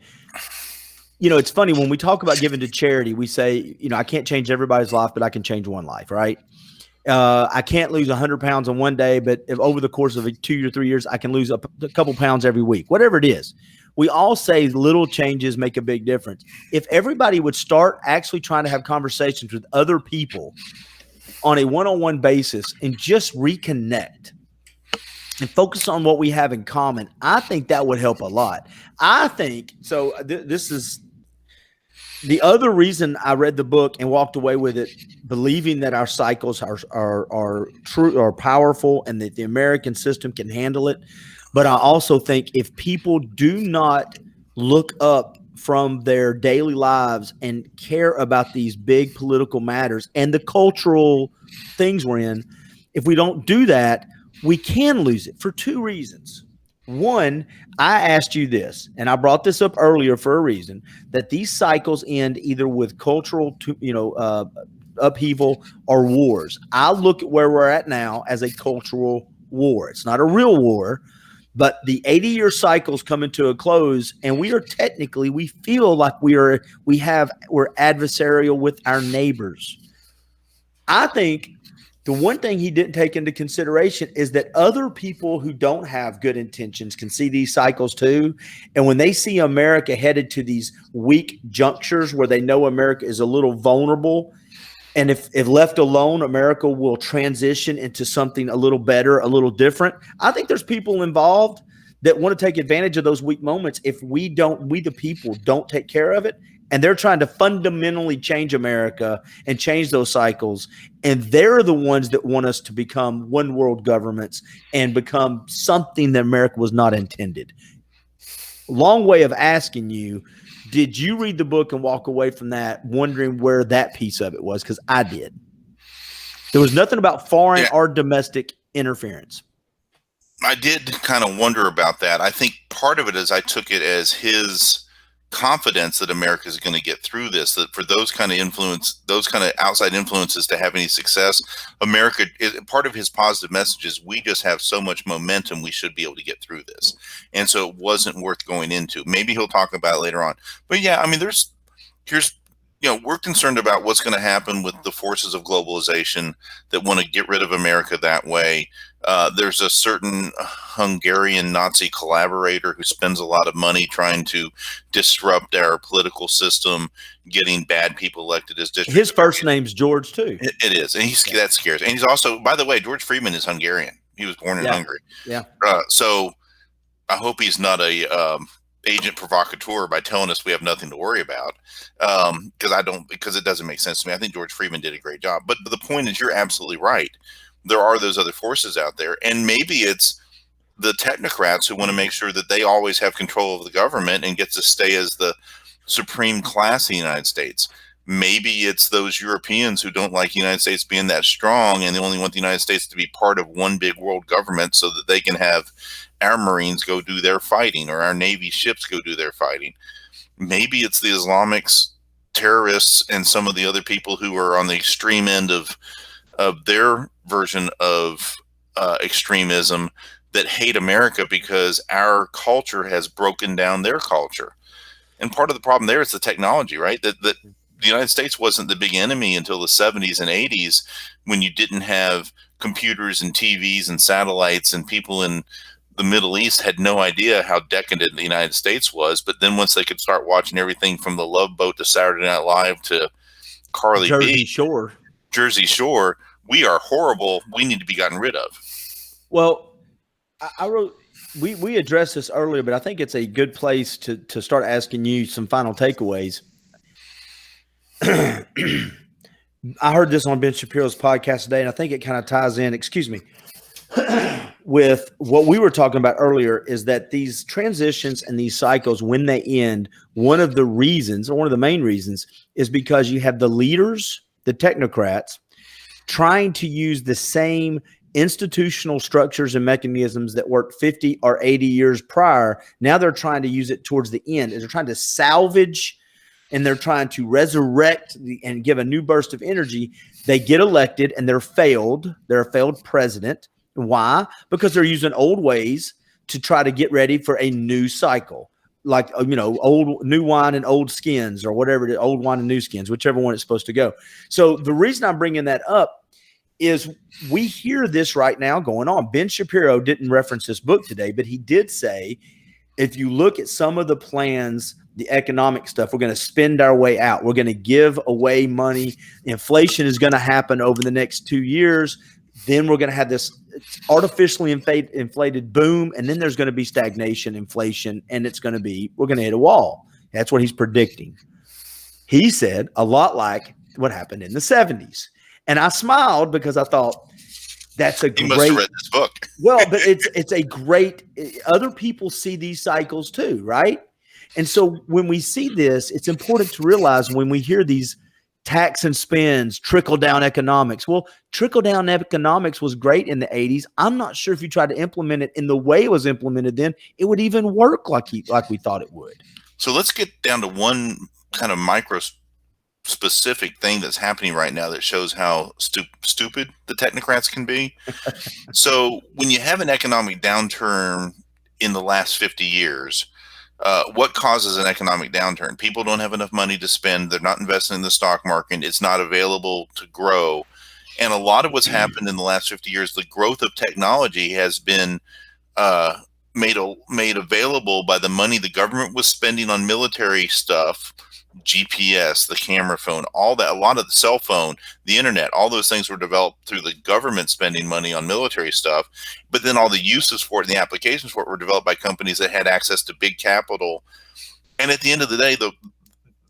it's funny when we talk about giving to charity, we say, I can't change everybody's life, but I can change one life, right? I can't lose 100 pounds in one day, but if over the course of 2 to 3 years, I can lose a couple pounds every week, whatever it is. We all say little changes make a big difference. If everybody would start actually trying to have conversations with other people on a one-on-one basis and just reconnect and focus on what we have in common, I think that would help a lot. I think so. This is the other reason I read the book and walked away with it, believing that our cycles are true, are powerful, and that the American system can handle it. But I also think if people do not look up from their daily lives and care about these big political matters and the cultural things we're in, if we don't do that, we can lose it for two reasons. One, I asked you this, and I brought this up earlier for a reason, that these cycles end either with cultural, upheaval or wars. I look at where we're at now as a cultural war. It's not a real war, but the 80-year cycle's coming to a close, and we are technically, we feel like we're adversarial with our neighbors. I think the one thing he didn't take into consideration is that other people who don't have good intentions can see these cycles too. And when they see America headed to these weak junctures where they know America is a little vulnerable, and if left alone, America will transition into something a little better, a little different. I think there's people involved that want to take advantage of those weak moments if we the people don't take care of it. And they're trying to fundamentally change America and change those cycles. And they're the ones that want us to become one world governments and become something that America was not intended. Long way of asking you, did you read the book and walk away from that wondering where that piece of it was? Because I did. There was nothing about foreign or domestic interference. I did kind of wonder about that. I think part of it is I took it as his confidence that America is going to get through this, that for those kind of influence, those kind of outside influences to have any success, America, part of his positive message is we just have so much momentum, we should be able to get through this. And so it wasn't worth going into. Maybe he'll talk about it later on. But yeah, I mean, we're concerned about what's going to happen with the forces of globalization that want to get rid of America that way. There's a certain Hungarian Nazi collaborator who spends a lot of money trying to disrupt our political system, getting bad people elected as district. His first name's George too. It is, and that scares. And he's also, by the way, George Friedman is Hungarian. He was born in Hungary. Yeah. So I hope he's not a agent provocateur by telling us we have nothing to worry about, because it doesn't make sense to me. I think George Friedman did a great job. But the point is, you're absolutely right. There are those other forces out there, and maybe it's the technocrats who want to make sure that they always have control of the government and get to stay as the supreme class of the United States. Maybe it's those Europeans who don't like the United States being that strong, and they only want the United States to be part of one big world government so that they can have our Marines go do their fighting or our Navy ships go do their fighting. Maybe it's the Islamics, terrorists, and some of the other people who are on the extreme end of their version of extremism that hate America because our culture has broken down their culture. And part of the problem there is the technology, right? That the United States wasn't the big enemy until the 70s and 80s, when you didn't have computers and TVs and satellites, and people in the Middle East had no idea how decadent the United States was. But then once they could start watching everything from The Love Boat to Saturday Night Live to Carly B, Jersey Shore, we are horrible. We need to be gotten rid of. Well, I wrote, we addressed this earlier, but I think it's a good place to start asking you some final takeaways. I heard this on Ben Shapiro's podcast today, and I think it kind of ties in, with what we were talking about earlier, is that these transitions and these cycles, when they end, one of the reasons, or one of the main reasons, is because you have the leaders, the technocrats, trying to use the same institutional structures and mechanisms that worked 50 or 80 years prior. Now they're trying to use it towards the end, and they're trying to salvage, and they're trying to resurrect and give a new burst of energy. They get elected, and they're failed. They're a failed president. Why? Because they're using old ways to try to get ready for a new cycle, like, new wine and old skins, or whatever it is, old wine and new skins, whichever one it's supposed to go. So the reason I'm bringing that up is we hear this right now going on. Ben Shapiro didn't reference this book today, but he did say, if you look at some of the plans, the economic stuff, we're going to spend our way out. We're going to give away money. Inflation is going to happen over the next 2 years. Then we're going to have this artificially inflated boom. And then there's going to be stagnation, inflation, and we're going to hit a wall. That's what he's predicting. He said a lot like what happened in the 70s. And I smiled because I thought, that's a great. You must have read this book. Well, but it's a great. Other people see these cycles too, right? And so when we see this, it's important to realize when we hear these tax and spends, trickle down economics. Well, trickle down economics was great in the 80s. I'm not sure if you tried to implement it in the way it was implemented then, it would even work like we thought it would. So let's get down to one kind of micro specific thing that's happening right now that shows how stupid the technocrats can be. So when you have an economic downturn in the last 50 years, what causes an economic downturn? People don't have enough money to spend. They're not investing in the stock market. It's not available to grow. And a lot of what's happened in the last 50 years, the growth of technology has been made available by the money the government was spending on military stuff, GPS, the camera phone, all that, a lot of the cell phone, the internet, all those things were developed through the government spending money on military stuff. But then all the uses for it and the applications for it were developed by companies that had access to big capital. And at the end of the day, the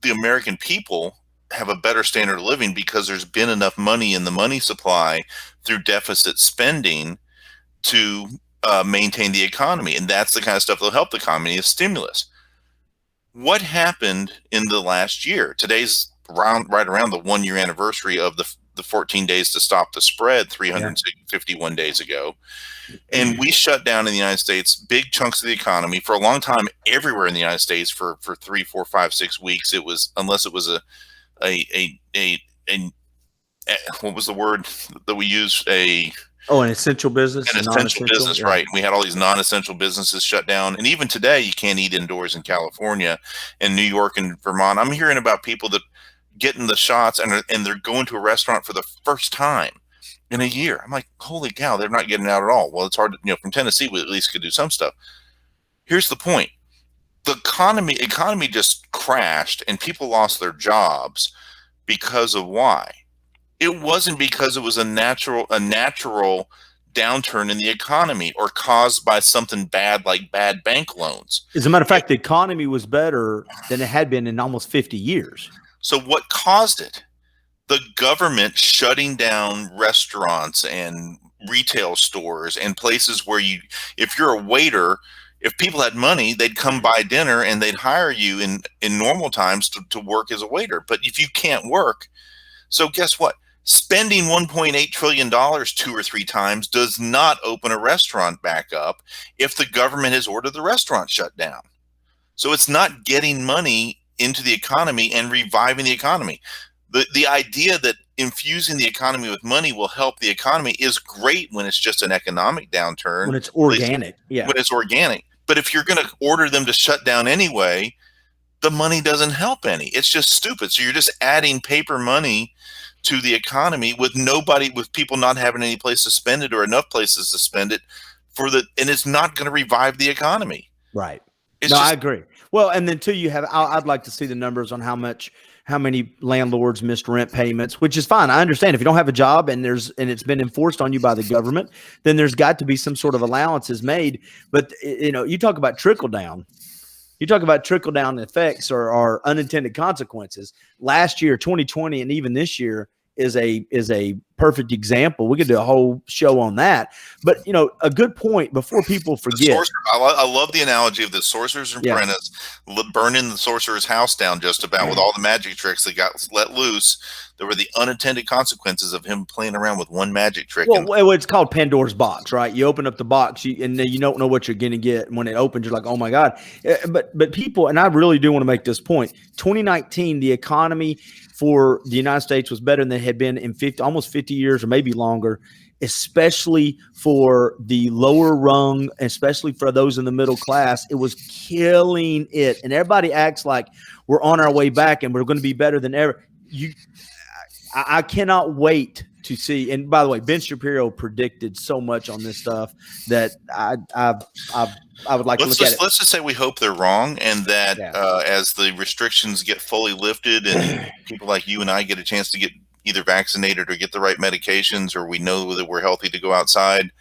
American people have a better standard of living because there's been enough money in the money supply through deficit spending to maintain the economy. And that's the kind of stuff that'll help the economy, is stimulus. What happened in the last year? Today's right around the 1 year anniversary of the 14 days to stop the spread 351 days ago. And we shut down in the United States big chunks of the economy for a long time, everywhere in the United States for 3, 4, 5, 6 weeks. It was, unless it was a what was the word that we use? An essential business. An essential business, yeah. Right. We had all these non-essential businesses shut down. And even today, you can't eat indoors in California and New York and Vermont. I'm hearing about people that getting the shots and they're going to a restaurant for the first time in a year. I'm like, holy cow, they're not getting out at all. Well, it's hard to, from Tennessee, we at least could do some stuff. Here's the point. The economy just crashed and people lost their jobs because of why? It wasn't because it was a natural downturn in the economy or caused by something bad like bad bank loans. As a matter of fact, the economy was better than it had been in almost 50 years. So what caused it? The government shutting down restaurants and retail stores and places where if you're a waiter, if people had money, they'd come buy dinner and they'd hire you in normal times to work as a waiter. But if you can't work, so guess what? Spending $1.8 trillion 2 or 3 times does not open a restaurant back up if the government has ordered the restaurant shut down. So it's not getting money into the economy and reviving the economy. The idea that infusing the economy with money will help the economy is great when it's just an economic downturn. When it's organic. Yeah. When it's organic. But if you're going to order them to shut down anyway, the money doesn't help any. It's just stupid. So you're just adding paper money to the economy with people not having any place to spend it or enough places to spend it and it's not going to revive the economy. Right. It's I agree. Well, and then too, I'd like to see the numbers on how many landlords missed rent payments, which is fine. I understand if you don't have a job and it's been enforced on you by the government, then there's got to be some sort of allowances made. But you talk about trickle down. You talk about trickle down effects or unintended consequences. Last year, 2020, and even this year is a perfect example. We could do a whole show on that. But a good point before people forget. I love the analogy of the sorcerer's apprentice burning the sorcerer's house down just about with all the magic tricks that got let loose. There were the unintended consequences of him playing around with one magic trick. Well, it's called Pandora's box, right? You open up the box, and then you don't know what you're going to get. And when it opens, you're like, oh my God. But people, and I really do want to make this point, 2019, the economy for the United States was better than it had been in almost 50 years or maybe longer, especially for the lower rung, especially for those in the middle class. It was killing it. And everybody acts like we're on our way back and we're going to be better than ever. I cannot wait to see. And by the way, Ben Shapiro predicted so much on this stuff that I would like to look at it. Let's just say we hope they're wrong, and that as the restrictions get fully lifted and people like you and I get a chance to get either vaccinated or get the right medications, or we know that we're healthy to go outside,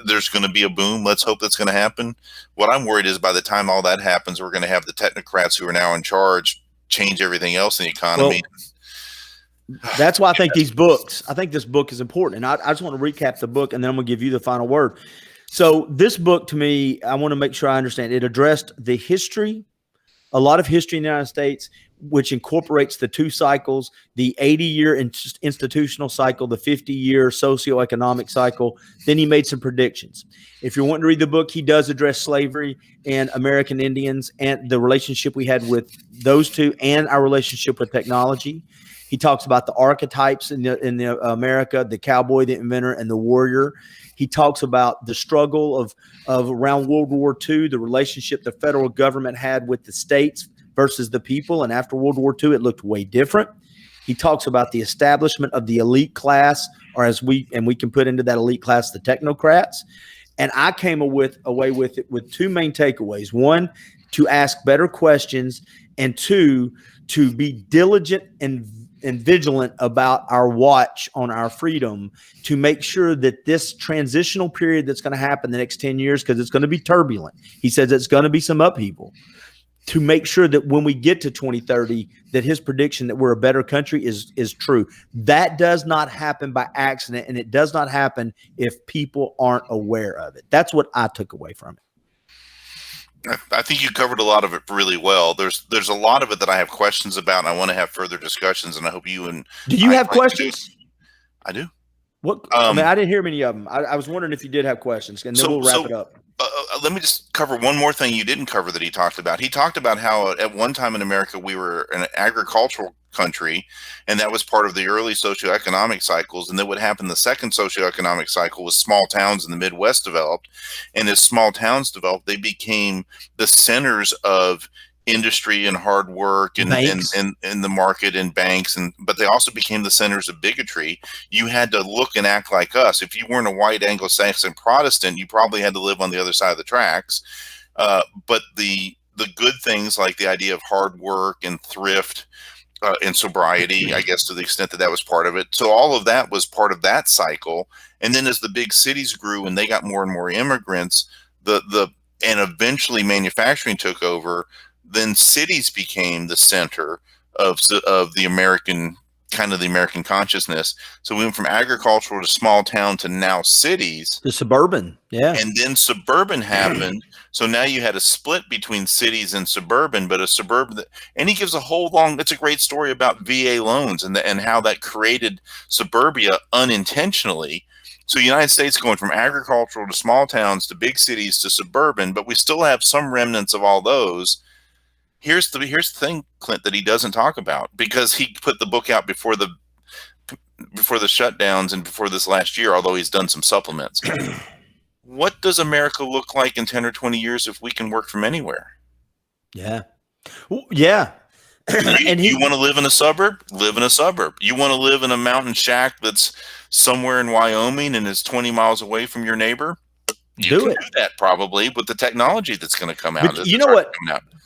there's going to be a boom. Let's hope that's going to happen. What I'm worried is by the time all that happens, we're going to have the technocrats who are now in charge change everything else in the economy. Well, that's why I think this book is important. And I just want to recap the book, and then I'm going to give you the final word. So this book, to me, I want to make sure I understand. It addressed the history, a lot of history in the United States, which incorporates the two cycles, the 80-year institutional cycle, the 50-year socio-economic cycle. Then he made some predictions. If you're wanting to read the book, he does address slavery and American Indians and the relationship we had with those two and our relationship with technology. He talks about the archetypes in the America, the cowboy, the inventor, and the warrior. He talks about the struggle of around World War II, the relationship the federal government had with the states versus the people. And after World War II, it looked way different. He talks about the establishment of the elite class, or we can put into that elite class the technocrats. And I came away with it with two main takeaways. One, to ask better questions, and two, to be diligent and vigilant about our watch on our freedom to make sure that this transitional period that's going to happen the next 10 years, because it's going to be turbulent. He says it's going to be some upheaval, to make sure that when we get to 2030, that his prediction that we're a better country is true. That does not happen by accident, and it does not happen if people aren't aware of it. That's what I took away from it. I think you covered a lot of it really well. There's a lot of it that I have questions about, and I want to have further discussions. And I hope you and do you have questions? I do. What? I mean, I didn't hear many of them. I was wondering if you did have questions, and then we'll wrap it up. Let me just cover one more thing you didn't cover that he talked about. He talked about how at one time in America we were an agricultural country, and that was part of the early socioeconomic cycles. And then what happened the second socioeconomic cycle was small towns in the Midwest developed. And as small towns developed, they became the centers of industry and hard work and the market and banks, but they also became the centers of bigotry. You had to look and act like us. If you weren't a white Anglo-Saxon Protestant, you probably had to live on the other side of the tracks. But the good things like the idea of hard work and thrift and sobriety, I guess to the extent that that was part of it. So all of that was part of that cycle. And then as the big cities grew and they got more and more immigrants, and eventually manufacturing took over, then cities became the center of the American consciousness. So we went from agricultural to small town to now cities. The suburban, yeah. And then suburban happened. So now you had a split between cities and suburban, but a suburban. And he gives it's a great story about VA loans and how that created suburbia unintentionally. So the United States going from agricultural to small towns to big cities to suburban, but we still have some remnants of all those. Here's the thing, Clint, that he doesn't talk about, because he put the book out before the shutdowns and before this last year, although he's done some supplements. What does America look like in 10 or 20 years if we can work from anywhere? Yeah. Yeah. And you want to live in a suburb? Live in a suburb. You want to live in a mountain shack that's somewhere in Wyoming and is 20 miles away from your neighbor? You can do that probably with the technology that's going to come out. But you know what?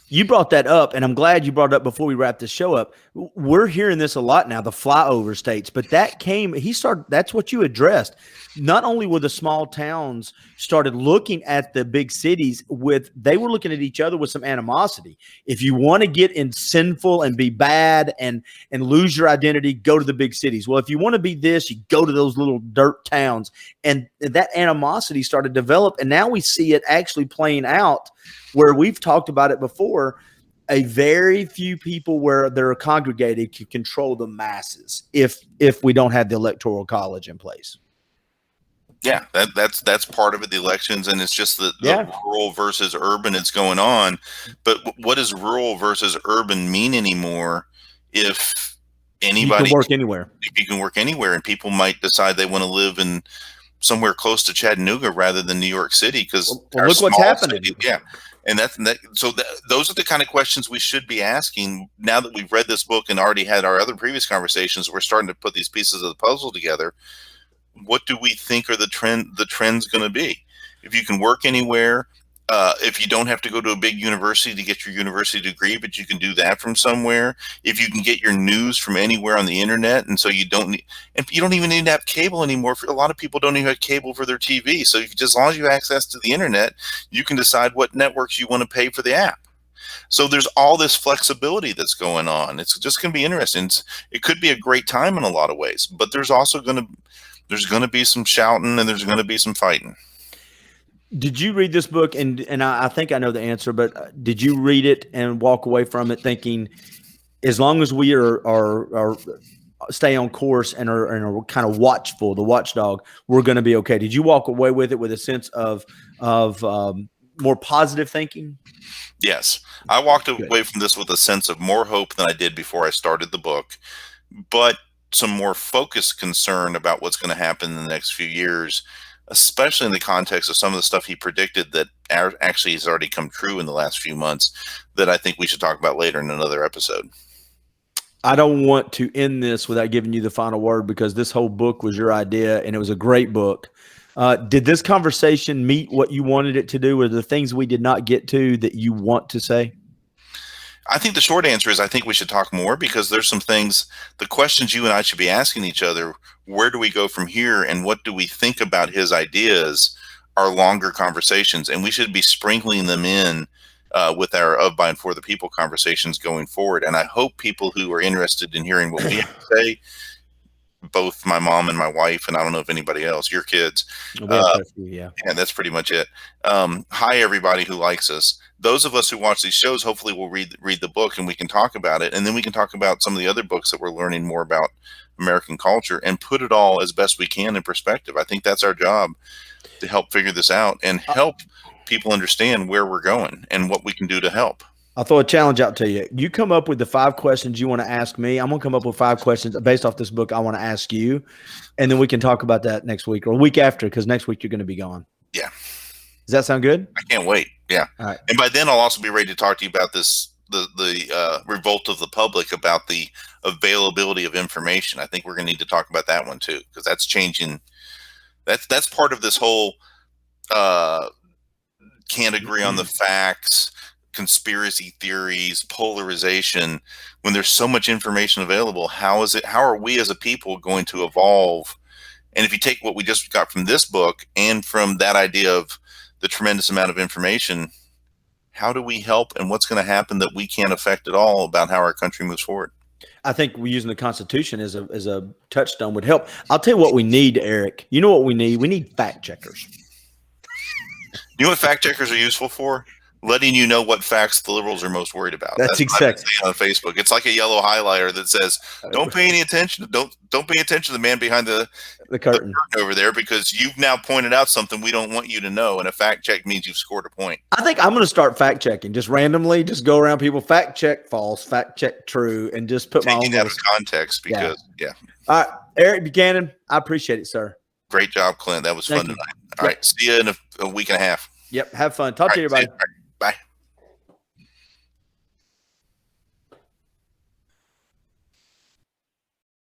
You brought that up, and I'm glad you brought it up before we wrap this show up. We're hearing this a lot now, the flyover states, but that's what you addressed. Not only were the small towns started looking at the big cities they were looking at each other with some animosity. If you want to get in sinful and be bad and lose your identity, go to the big cities. Well, if you want to be this, you go to those little dirt towns. And that animosity started to develop, and now we see it actually playing out where we've talked about it before. A very few people where they're congregated can control the masses if we don't have the electoral college in place. Yeah, that's part of it, the elections, and it's just the rural versus urban that's going on. But what does rural versus urban mean anymore if anybody can work anywhere? If you can work anywhere, and people might decide they want to live in somewhere close to Chattanooga rather than New York City because look what's happening. And those are the kind of questions we should be asking now that we've read this book and already had our other previous conversations. We're starting to put these pieces of the puzzle together. What do we think are the trends going to be? If you can work anywhere, if you don't have to go to a big university to get your university degree, but you can do that from somewhere. If you can get your news from anywhere on the internet, and so you don't even need to have cable anymore. A lot of people don't even have cable for their TV. So as long as you have access to the internet, you can decide what networks you want to pay for the app. So there's all this flexibility that's going on. It's just going to be interesting. It could be a great time in a lot of ways, but there's also going to be some shouting and there's going to be some fighting. Did you read this book? And I think I know the answer, but did you read it and walk away from it thinking, as long as we are stay on course and are kind of watchful, the watchdog, we're going to be okay? Did you walk away with it with a sense of more positive thinking? Yes, I walked away from this with a sense of more hope than I did before I started the book, but some more focused concern about what's going to happen in the next few years, especially in the context of some of the stuff he predicted that actually has already come true in the last few months that I think we should talk about later in another episode. I don't want to end this without giving you the final word, because this whole book was your idea and it was a great book. Did this conversation meet what you wanted it to do? Were there things we did not get to that you want to say? I think the short answer is I think we should talk more, because there's some things, the questions you and I should be asking each other, where do we go from here and what do we think about his ideas, are longer conversations, and we should be sprinkling them in with our of, by, and for the people conversations going forward. And I hope people who are interested in hearing what we have to say, both my mom and my wife, and I don't know if anybody else, your kids. Yeah, that's pretty much it. Hi, everybody who likes us. Those of us who watch these shows, hopefully will read the book and we can talk about it. And then we can talk about some of the other books that we're learning more about American culture and put it all as best we can in perspective. I think that's our job, to help figure this out and help people understand where we're going and what we can do to help. I'll throw a challenge out to you. You come up with the 5 questions you want to ask me. I'm going to come up with 5 questions based off this book I want to ask you. And then we can talk about that next week or a week after, because next week you're going to be gone. Yeah. Does that sound good? I can't wait. Yeah. All right. And by then I'll also be ready to talk to you about the revolt of the public, about the availability of information. I think we're going to need to talk about that one too, because that's changing. That's part of this whole can't agree on the facts, conspiracy theories, polarization. When there's so much information available, how are we as a people going to evolve? And if you take what we just got from this book and from that idea of the tremendous amount of information, how do we help, and what's going to happen that we can't affect at all about how our country moves forward? I think we're using the Constitution as a touchstone would help. I'll tell you what we need, Eric. You know what we need? We need fact checkers. You know what fact checkers are useful for? Letting you know what facts the liberals are most worried about. That's exactly on Facebook. It's like a yellow highlighter that says, "Don't pay any attention. Don't pay attention to the man behind the curtain over there, because you've now pointed out something we don't want you to know." And a fact check means you've scored a point. I think I'm going to start fact checking, just randomly, just go around people, fact check false, fact check true, and just put my own out of context. Because All right, Eric Buchanan, I appreciate it, sir. Great job, Clint. That was fun tonight. All right, see you in a week and a half. Yep, have fun. Talk to you, everybody.